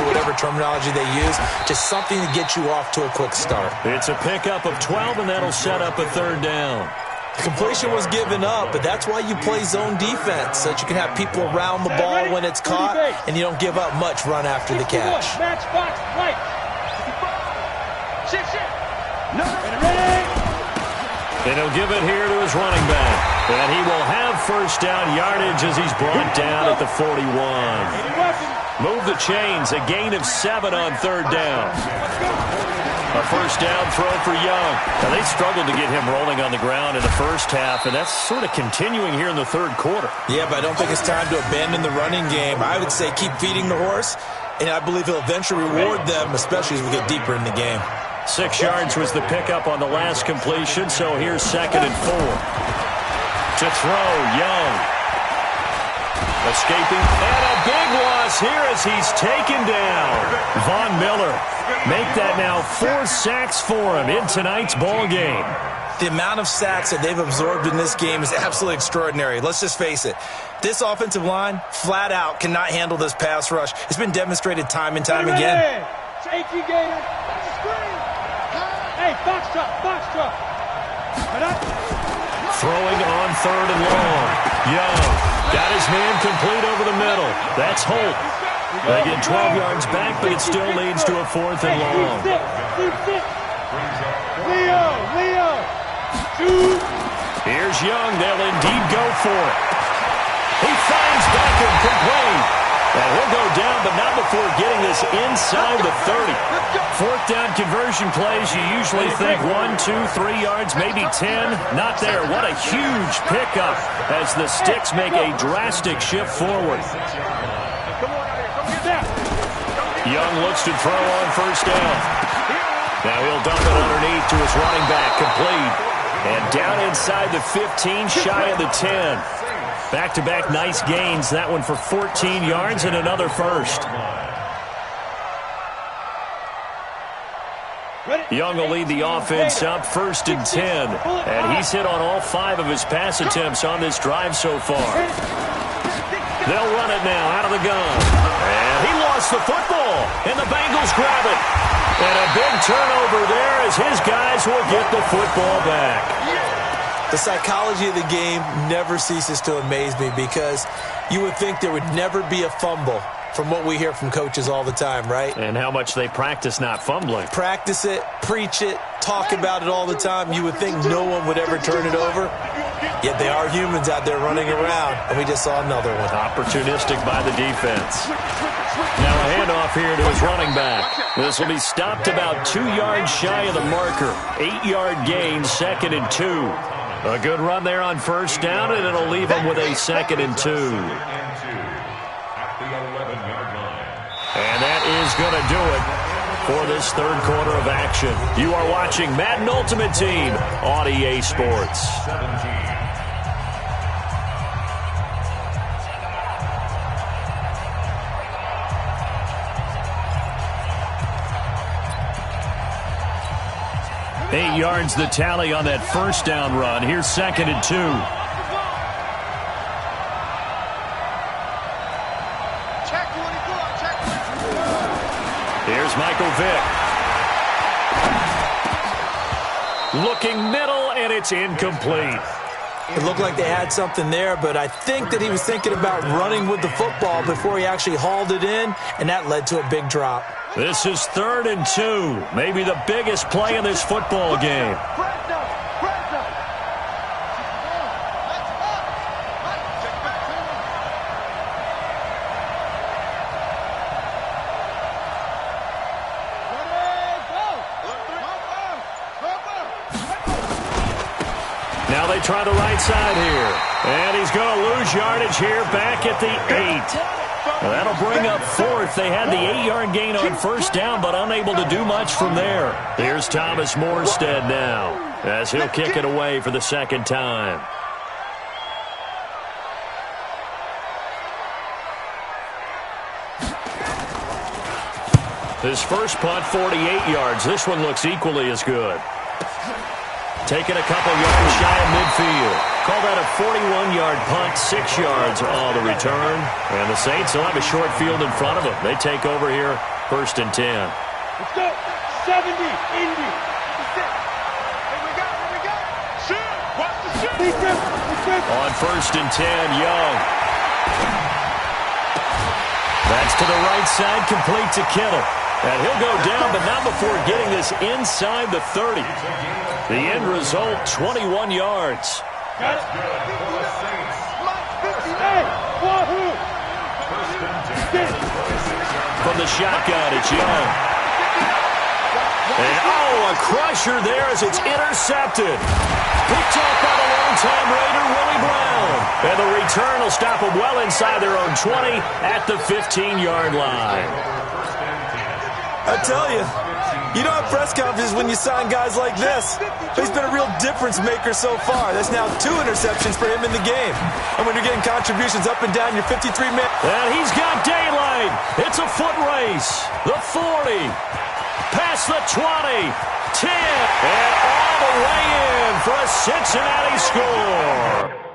whatever terminology they use. Just something to get you off to a quick start. It's a pickup of 12, and that'll set up a third down. The completion was given up, but that's why you play zone defense, so that you can have people around the ball when it's caught, and you don't give up much run after the catch. Match box, right. And he'll give it here to his running back. And he will have first down yardage as he's brought down at the 41. Move the chains, a gain of 7 on third down. A first down throw for Young. Now, they struggled to get him rolling on the ground in the first half, and that's sort of continuing here in the third quarter. Yeah, but I don't think it's time to abandon the running game. I would say keep feeding the horse, and I believe he'll eventually reward them, especially as we get deeper in the game. 6 yards was the pickup on the last completion, so here's 2nd and 4. To throw, Young. Escaping, and a big loss here as he's taken down. Von Miller, make that now 4 sacks for him in tonight's ball game. The amount of sacks that they've absorbed in this game is absolutely extraordinary. Let's just face it. This offensive line, flat out, cannot handle this pass rush. It's been demonstrated time and time again. It's 18 Gator. Hey, box truck. Throwing on 3rd and long. Young got his man complete over the middle. That's Holt. They get 12 yards back, but it still leads to a 4th and long. Leo. Shoot. Here's Young. They'll indeed go for it. He finds Beckham complete. And he'll go down, but not before getting this inside the 30. 4th down conversion plays, you usually think 1, 2, 3 yards, maybe 10. Not there. What a huge pickup as the Sticks make a drastic shift forward. Young looks to throw on first down. Now he'll dump it underneath to his running back, complete. And down inside the 15, shy of the 10. Back-to-back nice gains. That one for 14 yards and another first. Young will lead the offense up 1st and 10. And he's hit on all 5 of his pass attempts on this drive so far. They'll run it now out of the gun. And he lost the football. And the Bengals grab it. And a big turnover there as his guys will get the football back. The psychology of the game never ceases to amaze me because you would think there would never be a fumble from what we hear from coaches all the time, right? And how much they practice not fumbling. Practice it, preach it, talk about it all the time. You would think no one would ever turn it over. Yet they are humans out there running around, and we just saw another one. Opportunistic by the defense. Now a handoff here to his running back. This will be stopped about 2 yards shy of the marker. 8-yard gain, 2nd and 2. A good run there on first down, and it'll leave him with a 2nd and 2. And that is going to do it for this third quarter of action. You are watching Madden Ultimate Team on EA Sports. Eight yards the tally on that first down run. Here's 2nd and 2. Here's Michael Vick. Looking middle, and it's incomplete. It looked like they had something there, but I think that he was thinking about running with the football before he actually hauled it in, and that led to a big drop. This is 3rd and 2. Maybe the biggest play in this football game. Now they try the right side here. And he's going to lose yardage here back at the 8. Well, that'll bring up 4th. They had the 8-yard gain on first down, but unable to do much from there. Here's Thomas Morstead now as he'll kick it away for the 2nd time. His first punt, 48 yards. This one looks equally as good. Taking a couple yards shy of midfield. Call that a 41-yard punt, 6 yards on the return. And the Saints will have a short field in front of them. They take over here, 1st and 10. Let's go. 70, Indy. Here we go. Shoot. Watch the shoot. On 1st and 10, Young. That's to the right side, complete to Kittle. And he'll go down, but not before getting this inside the 30. The end result, 21 yards. Got it. Wahoo! From the shotgun, it's Young. And, a crusher there as it's intercepted. Picked off by the long-time Raider, Willie Brown. And the return will stop them well inside their own 20 at the 15-yard line. I tell you, you don't have press conferences when you sign guys like this. He's been a real difference maker so far. That's now 2 interceptions for him in the game. And when you're getting contributions up and down your 53-man. And he's got daylight. It's a foot race. The 40. Past the 20. 10. And all the way in for a Cincinnati score.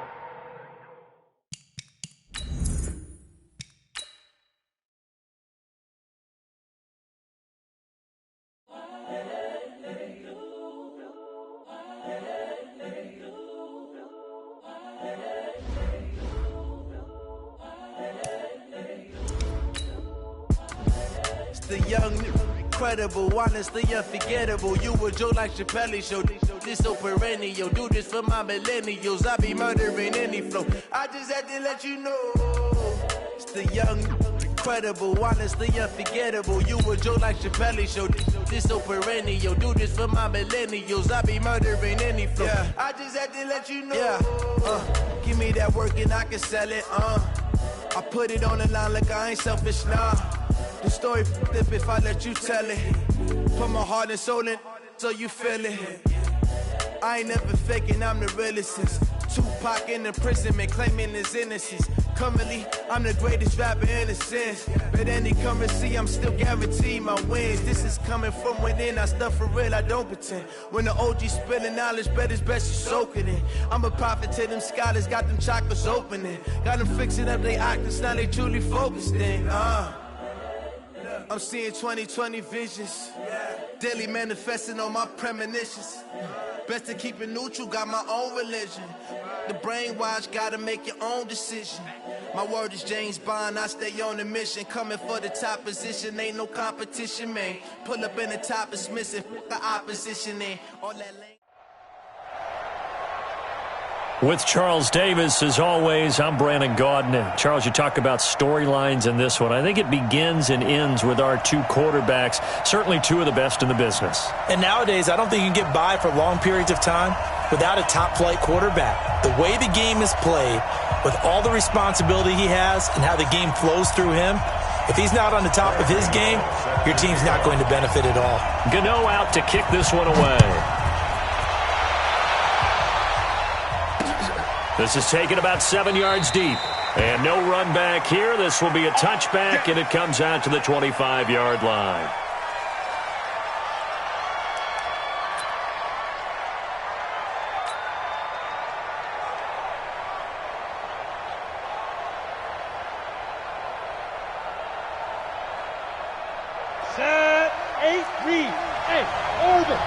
The young, incredible, honestly unforgettable. You a joke like Chappelle Show. This so perennial. Do this for my millennials. I be murdering any flow. I just had to let you know. It's the young, incredible, honestly unforgettable. You a joke like Chappelle Show. This so perennial. Do this for my millennials. I be murdering any flow. Yeah. I just had to let you know. Yeah. Give me that work and I can sell it. I put it on the line like I ain't selfish now. The story flip if I let you tell it. Put my heart and soul in so you feel it. I ain't never faking, I'm the realest since Tupac in imprisonment, claiming his innocence. Currently, I'm the greatest rapper in a sense. But any currency, I'm still guaranteed my wins. This is coming from within, I stuff for real, I don't pretend. When the OG spilling knowledge, bet it's best you soak it in. I'm a prophet to them scholars, got them chakras opening. Got them fixing up they octaves, now they truly focused in. I'm seeing 2020 visions. Daily manifesting on my premonitions. Best to keep it neutral, got my own religion. The brainwash, gotta make your own decision. My word is James Bond, I stay on a mission. Coming for the top position, ain't no competition, man. Pull up in the top, it's missing, the opposition in. All that lane. With Charles Davis, as always, I'm Brandon Gaudin. Charles, you talk about storylines in this one. I think it begins and ends with our 2 quarterbacks, certainly 2 of the best in the business. And nowadays, I don't think you can get by for long periods of time without a top-flight quarterback. The way the game is played, with all the responsibility he has and how the game flows through him, if he's not on the top of his game, your team's not going to benefit at all. Gano out to kick this one away. This is taken about 7 yards deep. And no run back here. This will be a touchback, and it comes out to the 25-yard line. Set, 8, read. Hey, over.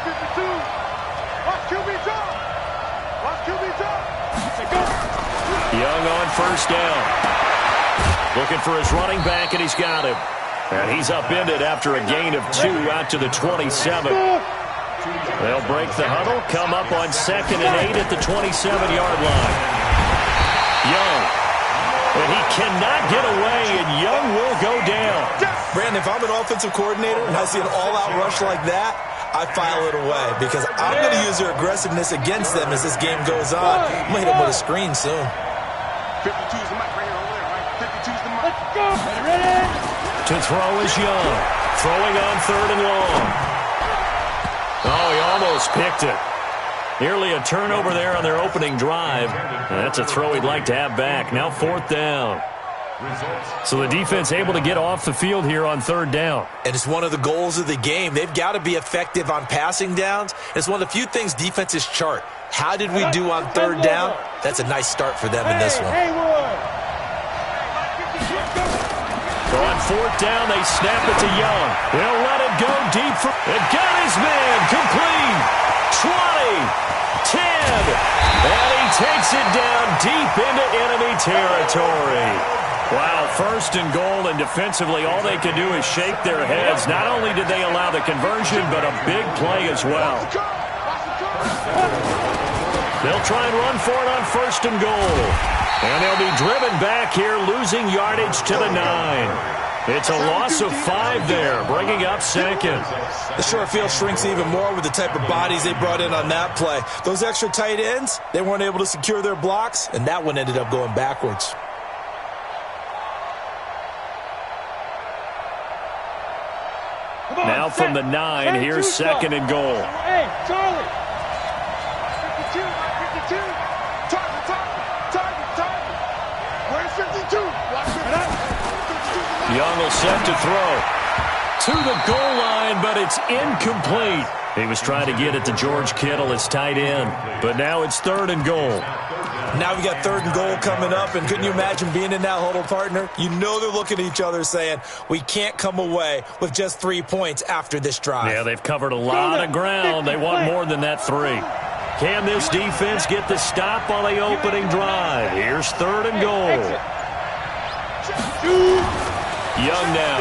552. Watch QB drop. Young on 1st down. Looking for his running back, and he's got him. And he's upended after a gain of 2 out to the 27. They'll break the huddle, come up on 2nd and 8 at the 27-yard line. Young. And he cannot get away, and Young will go down. Brandon, if I'm an offensive coordinator and I see an all-out rush like that, I file it away because I'm going to use their aggressiveness against them as this game goes on. I'm going to hit them with a screen soon. 52's the mic right here over there, right? 52's the mic. Let's go. Ready? To throw is Young. Throwing on 3rd and long. Oh, he almost picked it. Nearly a turnover there on their opening drive. And that's a throw he'd like to have back. Now 4th down. So the defense able to get off the field here on third down. And it's one of the goals of the game. They've got to be effective on passing downs. It's one of the few things defenses chart. How did we do on third down? That's a nice start for them in this one. So on fourth down, they snap it to Young. They'll let it go deep. It got his man complete. 20, 10, and he takes it down deep into enemy territory. Wow, first and goal, and defensively all they can do is shake their heads. Not only did they allow the conversion, but a big play as well. They'll try and run for it on first and goal. And they'll be driven back here, losing yardage to the 9. It's a loss of 5 there, bringing up second. The short field shrinks even more with the type of bodies they brought in on that play. Those extra tight ends, they weren't able to secure their blocks, and that one ended up going backwards. Now from the 9, here's second and goal. Hey, Charlie. 52, 52. Target. Where's 52? Young will set to throw. To the goal line, but it's incomplete. He was trying to get it to George Kittle, his tight end. But now it's third and goal. Now we got third and goal coming up, and couldn't you imagine being in that huddle, partner? You know they're looking at each other saying, we can't come away with just 3 points after this drive. Yeah, they've covered a lot of ground. They want more than that 3. Can this defense get the stop on the opening drive? Here's third and goal. Young now.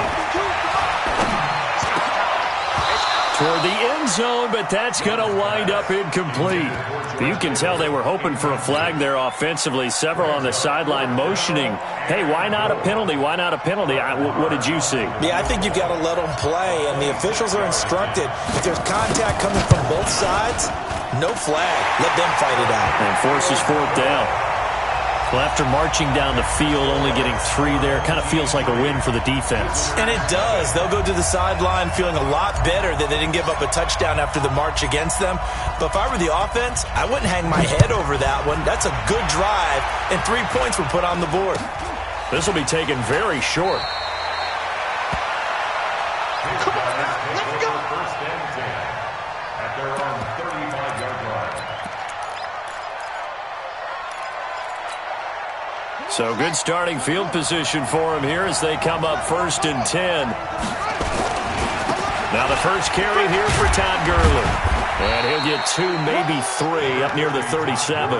Toward the end zone, but that's going to wind up incomplete. You can tell they were hoping for a flag there offensively. Several on the sideline motioning, hey, why not a penalty? Why not a penalty? What did you see? Yeah, I think you've got to let them play, and the officials are instructed. If there's contact coming from both sides, no flag. Let them fight it out. And forces fourth down. Well, after marching down the field, only getting 3 there, kind of feels like a win for the defense. And it does. They'll go to the sideline feeling a lot better that they didn't give up a touchdown after the march against them. But if I were the offense, I wouldn't hang my head over that one. That's a good drive, and 3 points were put on the board. This will be taken very short. Come on, let's go. First and 10 at their own 35-yard line. So good starting field position for him here as they come up first and 10. Now the first carry here for Todd Gurley. And he'll get 2, maybe 3 up near the 37.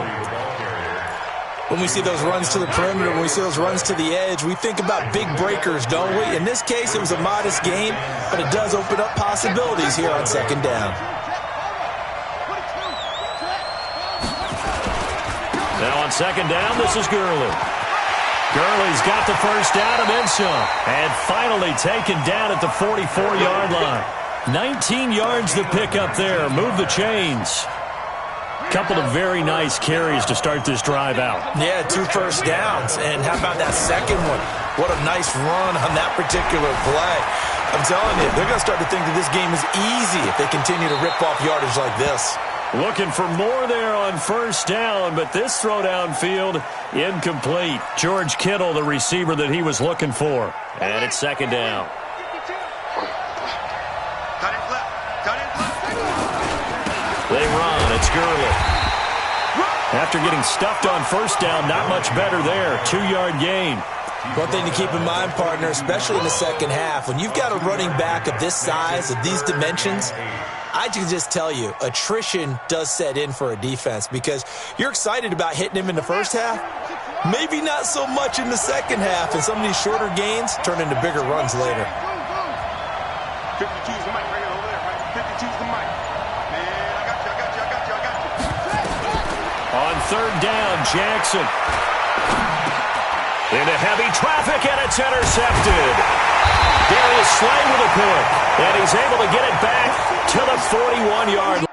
When we see those runs to the perimeter, when we see those runs to the edge, we think about big breakers, don't we? In this case, it was a modest gain, but it does open up possibilities here on second down. Now on second down, this is Gurley. Gurley's got the first down and then some. And finally taken down at the 44-yard line. 19 yards to pick up there. Move the chains. Couple of very nice carries to start this drive out. Yeah, 2 first downs. And how about that second one? What a nice run on that particular play. I'm telling you, they're going to start to think that this game is easy if they continue to rip off yardage like this. Looking for more there on first down, but this throw downfield, incomplete. George Kittle, the receiver that he was looking for. And it's second down. They run. It's Gurley. After getting stuffed on first down, not much better there. 2-yard gain. One thing to keep in mind, partner, especially in the second half, when you've got a running back of this size, of these dimensions, I can just tell you, attrition does set in for a defense because you're excited about hitting him in the first half, maybe not so much in the second half, and some of these shorter gains turn into bigger runs later. 52's the mic right over there, right? 52's the mic. Man, I got you. On third down, Jackson. Into heavy traffic, and it's intercepted. Darius Slay with a pick, and he's able to get it back to the 41-yard line.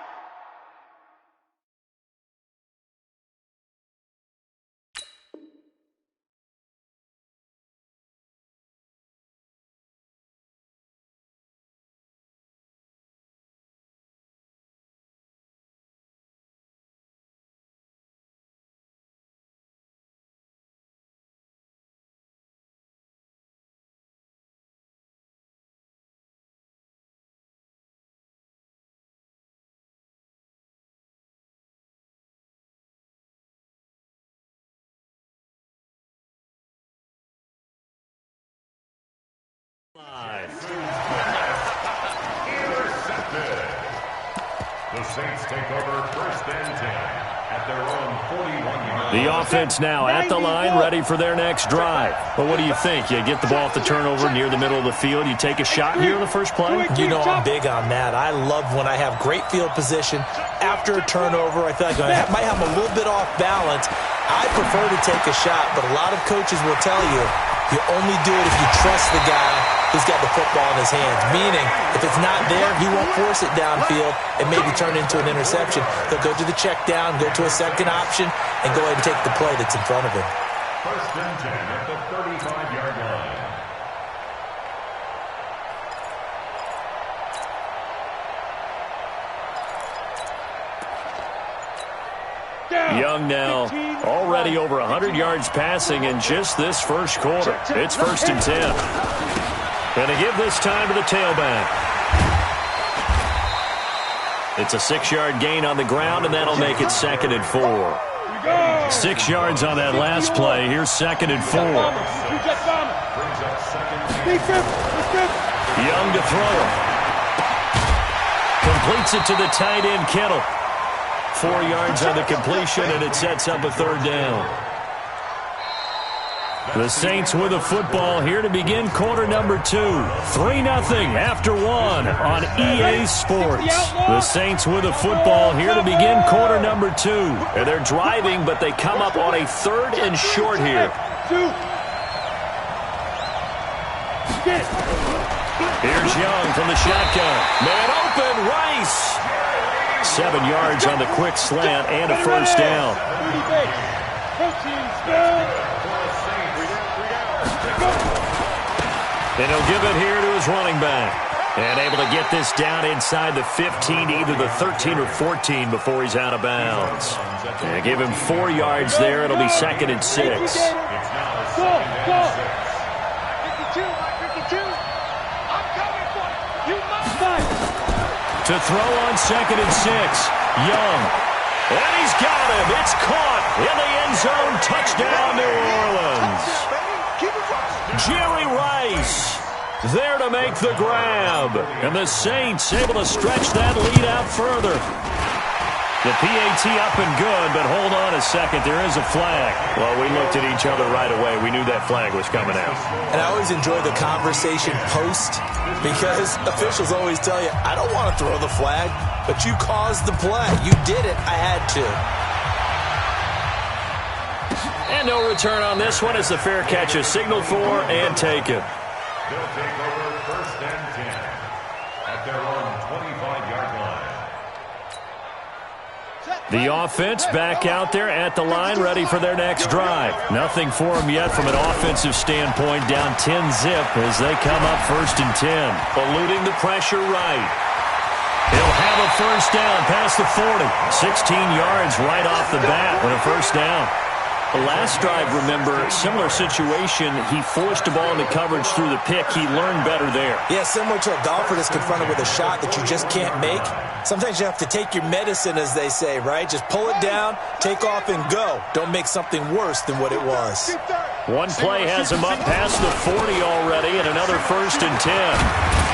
The Saints take over 1st and 10 at their own 41-yard line. The offense now at the line, ready for their next drive. But what do you think? You get the ball off the turnover near the middle of the field. You take a shot here in the first play? You know I'm big on that. I love when I have great field position. After a turnover, I feel like I might have a little bit off balance. I prefer to take a shot, but a lot of coaches will tell you, you only do it if you trust the guy who's got the football in his hands. Meaning, if it's not there, he won't force it downfield and maybe turn it into an interception. He'll go to the check down, go to a second option, and go ahead and take the play that's in front of him. 1st and 10 at the 35-yard line. Young now, already over 100 yards passing in just this first quarter. It's 1st and 10. Going to give this time to the tailback. It's a 6-yard gain on the ground, and that'll make it 2nd and 4. 6 yards on that last play. Here's 2nd and 4. Young to throw it. Completes it to the tight end, Kittle. 4 yards on the completion, and it sets up a 3rd down. The Saints with the football here to begin quarter number 2. 3-0 after 1 on EA Sports. The Saints with the football here to begin quarter number 2. And they're driving, but they come up on a 3rd and short here. Here's Young from the shotgun. Man open, Rice. 7 yards on the quick slant and a 1st down. And he'll give it here to his running back. And able to get this down inside the 15, either the 13 or 14 before he's out of bounds. And give him 4 yards there. It'll be 2nd and 6. To throw on 2nd and 6. Young. And he's got him. It's caught in the end zone. Touchdown, New Orleans. Jerry Rice there to make the grab. And the Saints able to stretch that lead out further. The PAT up and good, but hold on a second. There is a flag. Well, we looked at each other right away. We knew that flag was coming out. And I always enjoy the conversation post because officials always tell you, I don't want to throw the flag, but you caused the play. You did it. I had to. And no return on this one as the fair catch is signaled for and taken. They'll take over 1st and 10 at their own 25-yard line. The offense back out there at the line, ready for their next drive. Nothing for them yet from an offensive standpoint, down 10-zip as they come up 1st and 10. Eluding the pressure right. He'll have a 1st down past the 40. 16 yards right off the bat with a 1st down. The last drive, remember, similar situation. He forced the ball into coverage through the pick. He learned better there. Yeah, similar to a golfer that's confronted with a shot that you just can't make. Sometimes you have to take your medicine, as they say, right? Just pull it down, take off, and go. Don't make something worse than what it was. One play has him up past the 40 already, and another 1st and 10.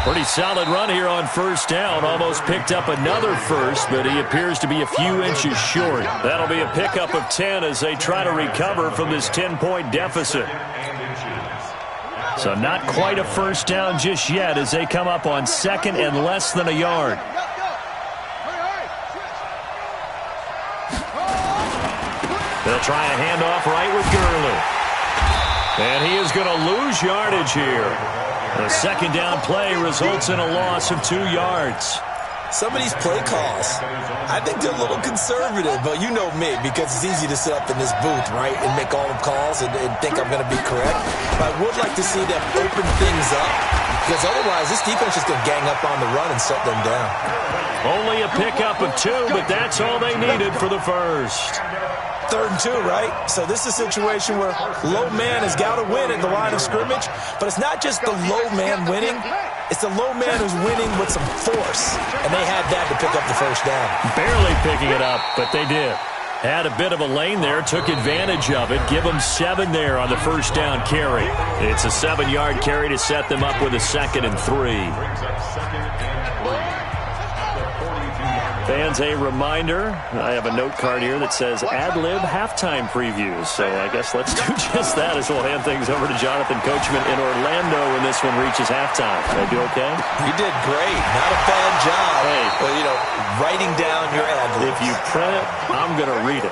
Pretty solid run here on 1st down. Almost picked up another 1st, but he appears to be a few inches short. That'll be a pickup of 10 as they try to recover from this 10-point deficit. So not quite a 1st down just yet as they come up on 2nd and less than a yard. They'll try a handoff right with Gurley. And he is going to lose yardage here. The 2nd down play results in a loss of 2 yards. Some of these play calls, I think they're a little conservative, but you know me, because it's easy to sit up in this booth, right, and make all the calls and think I'm going to be correct. But I would like to see them open things up, because otherwise this defense is going to gang up on the run and shut them down. Only a pickup of 2, but that's all they needed for the 1st. 3rd and 2, right? So this is a situation where low man has got to win at the line of scrimmage, but it's not just the low man winning. It's the low man who's winning with some force, and they had that to pick up the 1st down. Barely picking it up, but they did. Had a bit of a lane there, took advantage of it. Give them 7 there on the 1st down carry. It's a 7-yard carry to set them up with a 2nd and 3. Brings up 2nd and 3 at the Fans, a reminder, I have a note card here that says ad-lib halftime previews. So I guess let's do just that as we'll hand things over to Jonathan Coachman in Orlando when this one reaches halftime. Did I do okay? You did great. Not a bad job. Hey. Well, writing down your ad-libs. If you print it, I'm going to read it.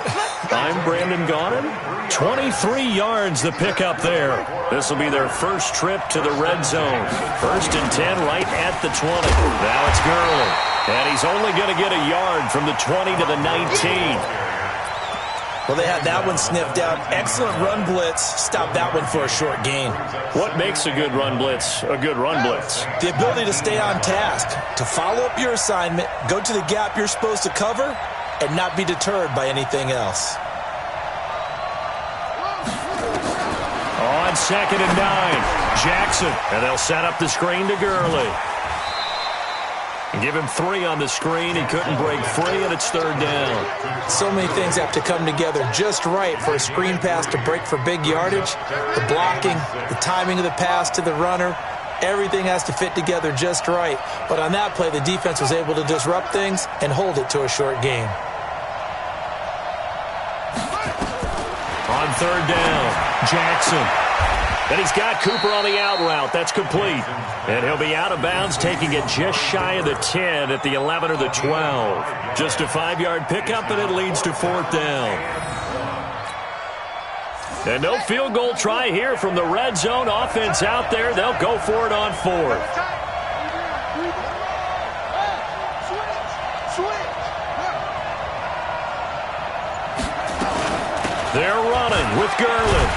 I'm Brandon Gaudin. 23 yards the pickup there. This will be their first trip to the red zone. 1st and 10 right at the 20. Now it's Gurley. And he's only going to get a yard from the 20 to the 19. Well, they had that one sniffed out. Excellent run blitz. Stop that one for a short gain. What makes a good run blitz a good run blitz? The ability to stay on task, to follow up your assignment, go to the gap you're supposed to cover, and not be deterred by anything else. On 2nd and 9, Jackson. And they'll set up the screen to Gurley. Give him 3 on the screen. He couldn't break free, and it's 3rd down. So many things have to come together just right for a screen pass to break for big yardage. The blocking, the timing of the pass to the runner, everything has to fit together just right. But on that play, the defense was able to disrupt things and hold it to a short gain. On 3rd down, Jackson. And he's got Cooper on the out route. That's complete. And he'll be out of bounds, taking it just shy of the 10 at the 11 or the 12. Just a 5-yard pickup, and it leads to 4th down. And no field goal try here from the red zone. Offense out there. They'll go for it on 4th. They're running with Gurley.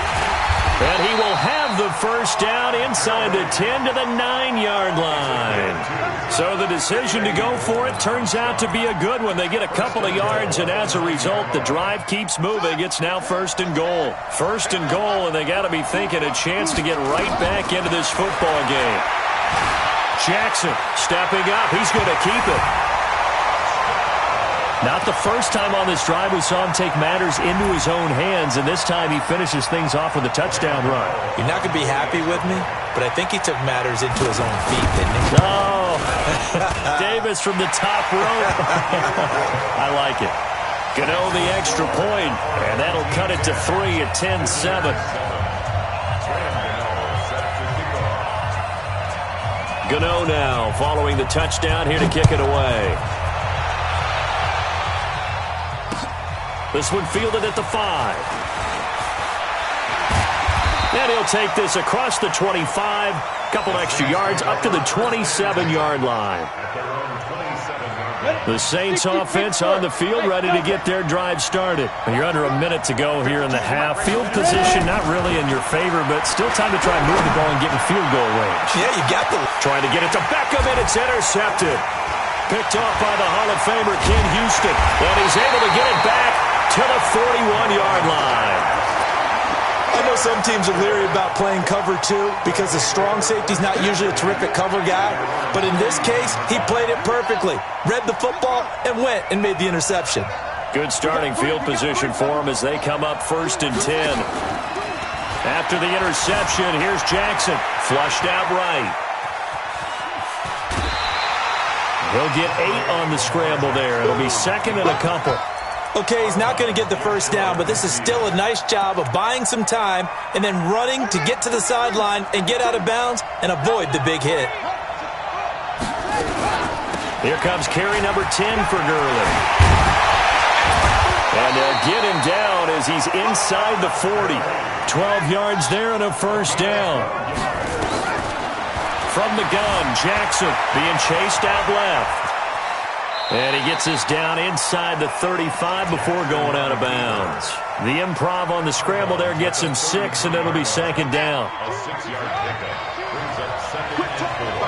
And he will have the first down inside the 10 to the 9-yard line. So the decision to go for it turns out to be a good one. They get a couple of yards, and as a result, the drive keeps moving. It's now 1st and goal. 1st and goal, and they got to be thinking a chance to get right back into this football game. Jackson stepping up. He's going to keep it. Not the first time on this drive we saw him take matters into his own hands, and this time he finishes things off with a touchdown run. You're not going to be happy with me, but I think he took matters into his own feet, didn't he? No. Davis from the top rope. I like it. Gano the extra point, and that'll cut it to 3 at 10-7. Gano now following the touchdown here to kick it away. This one fielded at the 5. And he'll take this across the 25. Couple extra yards up to the 27-yard line. The Saints offense on the field ready to get their drive started. You're under a minute to go here in the half. Field position not really in your favor, but still time to try and move the ball and get in field goal range. Yeah, you got the... Trying to get it to Beckham, and it's intercepted. Picked off by the Hall of Famer Ken Houston. And he's able to get it back to the 41-yard line. I know some teams are leery about playing cover 2 because the strong safety's not usually a terrific cover guy. But in this case, he played it perfectly. Read the football and went and made the interception. Good starting field position for him as they come up 1st and 10. After the interception, here's Jackson. Flushed out right. He'll get 8 on the scramble there. It'll be 2nd and a couple. Okay, he's not going to get the first down, but this is still a nice job of buying some time and then running to get to the sideline and get out of bounds and avoid the big hit. Here comes carry number 10 for Gurley. And they'll get him down as he's inside the 40. 12 yards there and a first down. From the gun, Jackson being chased out left. And he gets us down inside the 35 before going out of bounds. The improv on the scramble there gets him 6, and it'll be 2nd down. A 6-yard pickup brings up 2nd and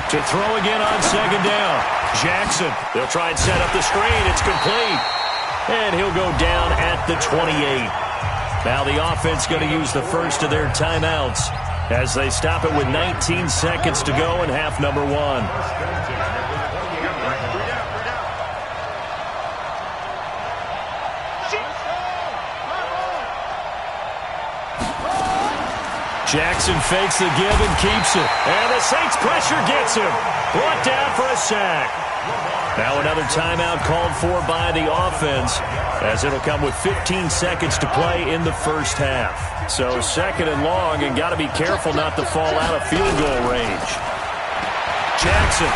4. To throw again on 2nd down. Jackson, they'll try and set up the screen. It's complete. And he'll go down at the 28. Now the offense going to use the first of their timeouts as they stop it with 19 seconds to go in half number 1. Jackson fakes the give and keeps it. And the Saints pressure gets him. Brought down for a sack. Now another timeout called for by the offense, as it'll come with 15 seconds to play in the first half. So second and long, and got to be careful not to fall out of field goal range. Jackson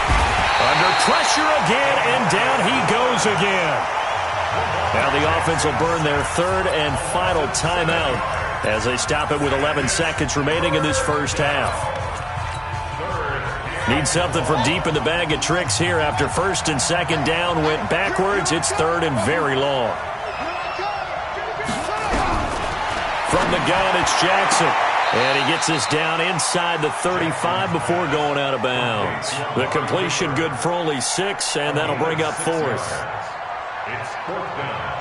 under pressure again, and down he goes again. Now the offense will burn their third and final timeout as they stop it with 11 seconds remaining in this first half. Need something from deep in the bag of tricks here after first and second down went backwards. It's third and very long. From the gun, it's Jackson. And he gets this down inside the 35 before going out of bounds. The completion good for only 6, and that'll bring up fourth. It's fourth down.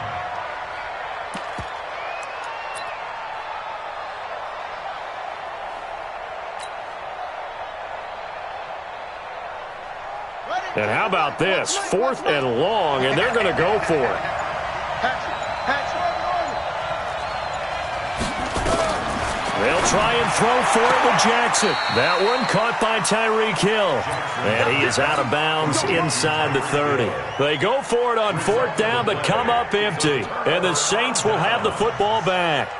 And how about this? Fourth and long, and they're going to go for it. They'll try and throw for it with Jackson. That one caught by Tyreek Hill. And he is out of bounds inside the 30. They go for it on fourth down, but come up empty. And the Saints will have the football back.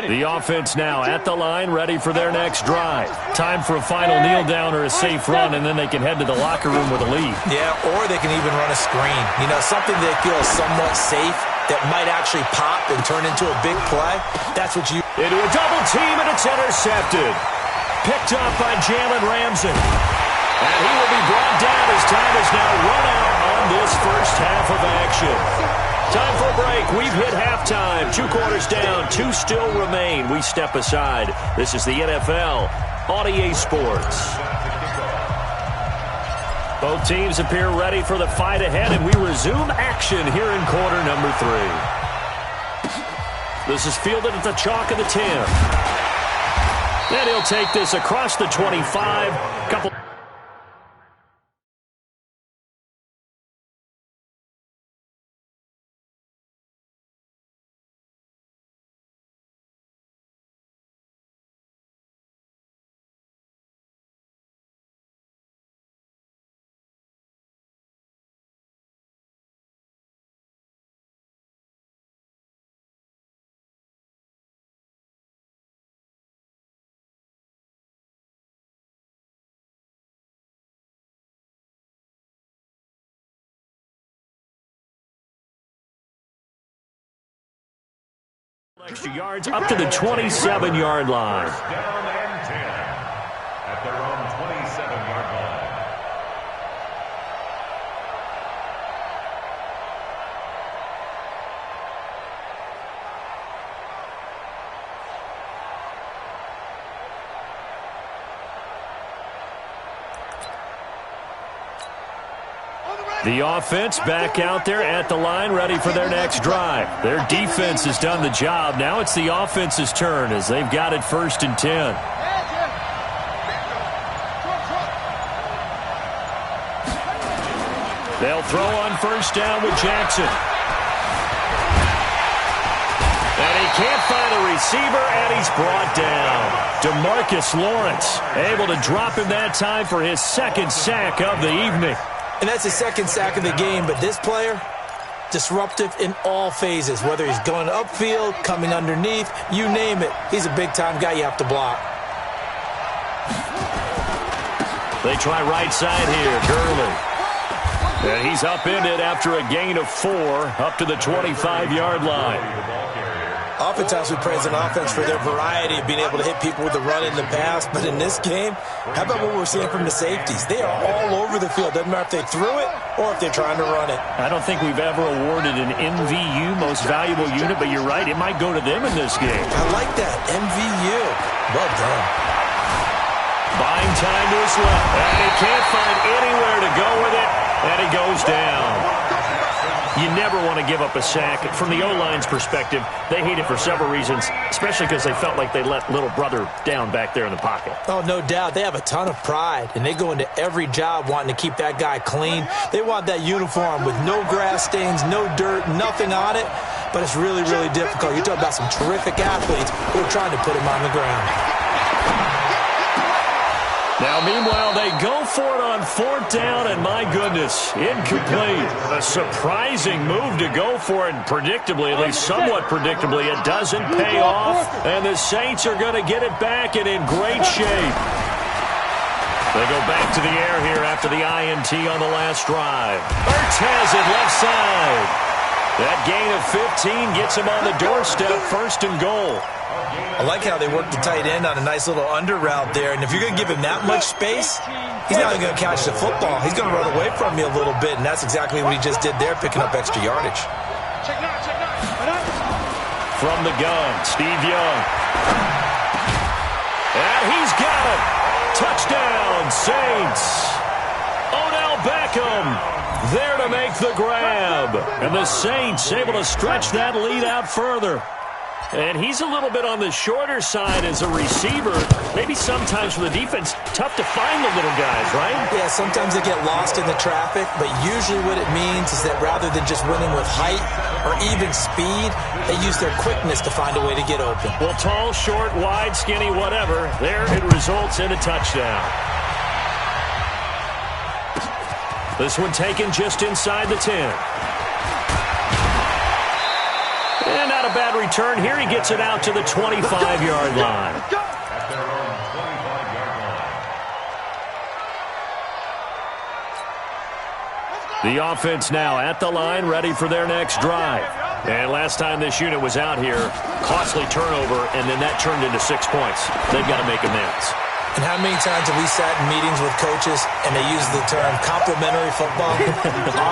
The offense now at the line, ready for their next drive. Time for a final kneel down or a safe run, and then they can head to the locker room with a lead. Yeah, or they can even run a screen. You know, something they feel is somewhat safe that might actually pop and turn into a big play. That's what you... Into a double team, and it's intercepted. Picked up by Jalen Ramsey. And he will be brought down as time is now run out on this first half of action. Time for a break. We've hit halftime. 2 quarters down. 2 still remain. We step aside. This is the NFL on EA Sports. Both teams appear ready for the fight ahead, and we resume action here in quarter number 3. This is fielded at the chalk of the 10. And he'll take this across the 25. Couple. Extra yards up to the 27-yard line. First down and 10 at their own 27-yard line. The offense back out there at the line, ready for their next drive. Their defense has done the job. Now it's the offense's turn as they've got it first and 10. They'll throw on first down with Jackson. And he can't find a receiver, and he's brought down. DeMarcus Lawrence able to drop him that time for his second sack of the evening. And that's his second sack of the game, but this player, disruptive in all phases, whether he's going upfield, coming underneath, you name it. He's a big-time guy you have to block. They try right side here, Gurley. And he's upended after a gain of 4 up to the 25-yard line. Oftentimes we praise an offense for their variety of being able to hit people with the run in the pass, but in this game, how about what we're seeing from the safeties? They are all over the field. Doesn't matter if they threw it or if they're trying to run it. I don't think we've ever awarded an MVU, most valuable unit, but you're right, it might go to them in this game. I like that, MVU. Well done. Buying time to his left, and he can't find anywhere to go with it, and he goes down. You never want to give up a sack. From the O-line's perspective, they hate it for several reasons, especially because they felt like they let little brother down back there in the pocket. Oh, no doubt. They have a ton of pride, and they go into every job wanting to keep that guy clean. They want that uniform with no grass stains, no dirt, nothing on it, but it's really, really difficult. You're talking about some terrific athletes who are trying to put him on the ground. Now, meanwhile, they go for it on 4th down, and my goodness, incomplete. A surprising move to go for it, and predictably, at least somewhat predictably, it doesn't pay off, and the Saints are going to get it back and in great shape. They go back to the air here after the INT on the last drive. Ertz has it left side. That gain of 15 gets him on the doorstep, 1st and goal. I like how they work the tight end on a nice little under route there. And if you're going to give him that much space, he's not even going to catch the football. He's going to run away from you a little bit, and that's exactly what he just did there, picking up extra yardage. From the gun, Steve Young. And he's got it. Touchdown, Saints. Odell Beckham there to make the grab. And the Saints able to stretch that lead out further. And he's a little bit on the shorter side as a receiver. Maybe sometimes for the defense, tough to find the little guys, right? Yeah, sometimes they get lost in the traffic, but usually what it means is that rather than just winning with height or even speed, they use their quickness to find a way to get open. Well, tall, short, wide, skinny, whatever, there it results in a touchdown. This one taken just inside the 10. And not a bad return here. He gets it out to the 25-yard line. At their own 25-yard line. The offense now at the line, ready for their next drive. And last time this unit was out here, costly turnover, and then that turned into 6 points. They've got to make amends. And how many times have we sat in meetings with coaches and they use the term complementary football?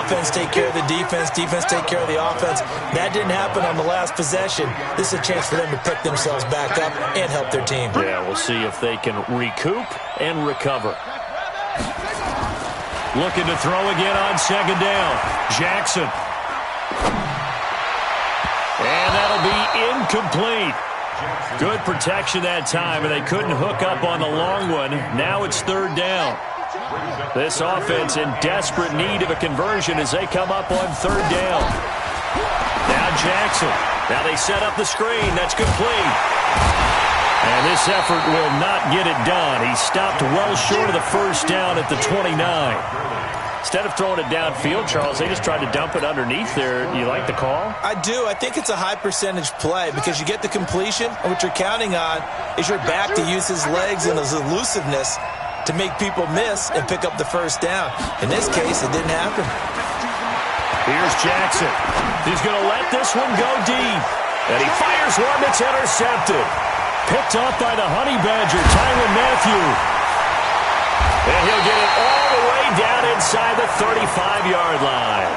Offense take care of the defense, defense take care of the offense. That didn't happen on the last possession. This is a chance for them to pick themselves back up and help their team. Yeah, we'll see if they can recoup and recover. Looking to throw again on 2nd down. Jackson. And that'll be incomplete. Good protection that time, and they couldn't hook up on the long one. Now it's 3rd down. This offense in desperate need of a conversion as they come up on 3rd down. Now Jackson. Now they set up the screen. That's complete. And this effort will not get it done. He stopped well short of the 1st down at the 29. Instead of throwing it downfield, Charles, they just tried to dump it underneath there. You like the call? I do. I think it's a high-percentage play because you get the completion, and what you're counting on is your back to use his legs and his elusiveness to make people miss and pick up the 1st down. In this case, it didn't happen. Here's Jackson. He's going to let this one go deep. And he fires one that's intercepted. Picked off by the Honey Badger, Tyrann Mathieu. And he'll get it all the way down inside the 35-yard line.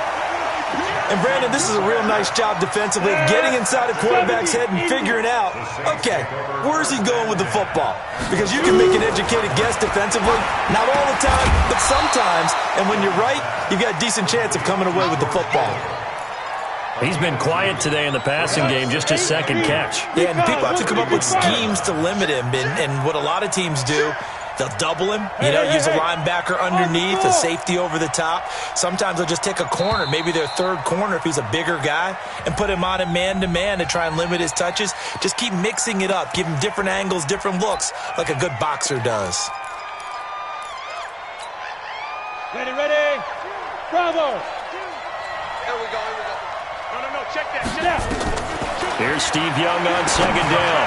And, Brandon, this is a real nice job defensively of getting inside a quarterback's head and figuring out, okay, where's he going with the football? Because you can make an educated guess defensively, not all the time, but sometimes. And when you're right, you've got a decent chance of coming away with the football. He's been quiet today in the passing game, just his 2nd catch. Yeah, and people have to come up with schemes to limit him. And what a lot of teams do, they'll double him, use a linebacker underneath, a safety over the top. Sometimes they'll just take a corner, maybe their 3rd corner if he's a bigger guy, and put him on a man-to-man to try and limit his touches. Just keep mixing it up, give him different angles, different looks, like a good boxer does. Ready. Bravo. Here we go. No, check that. Here's Steve Young on 2nd down.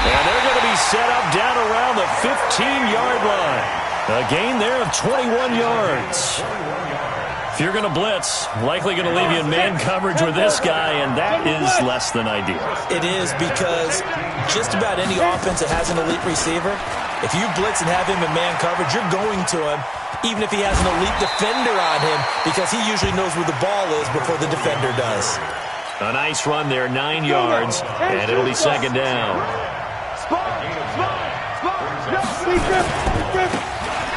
And they're going to be set up down around the 15-yard line. A gain there of 21 yards. If you're going to blitz, likely going to leave you in man coverage with this guy, and that is less than ideal. It is because just about any offense that has an elite receiver, if you blitz and have him in man coverage, you're going to him, even if he has an elite defender on him, because he usually knows where the ball is before the defender does. A nice run there, 9 yards, and it'll be 2nd down.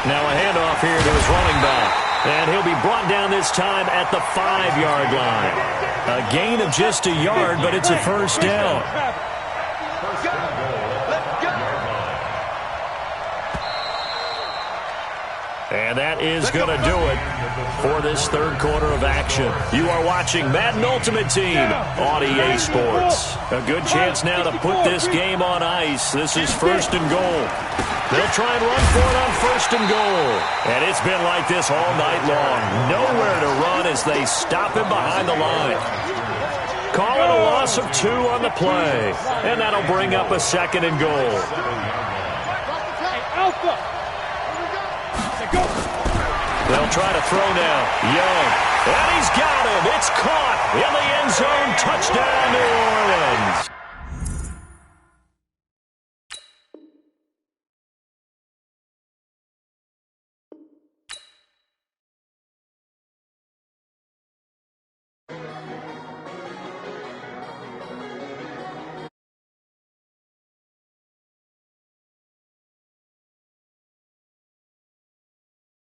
Now a handoff here to his running back. And he'll be brought down this time at the 5-yard line. A gain of just a yard, but it's a first down. And that is going to do it for this third quarter of action. You are watching Madden Ultimate Team on EA Sports. A good chance now to put this game on ice. This is first and goal. They'll try and run for it on first and goal. And it's been like this all night long. Nowhere to run as they stop him behind the line. Call it a loss of 2 on the play. And that'll bring up a second and goal. They'll try to throw now. Young. And he's got him. It's caught in the end zone. Touchdown, New Orleans.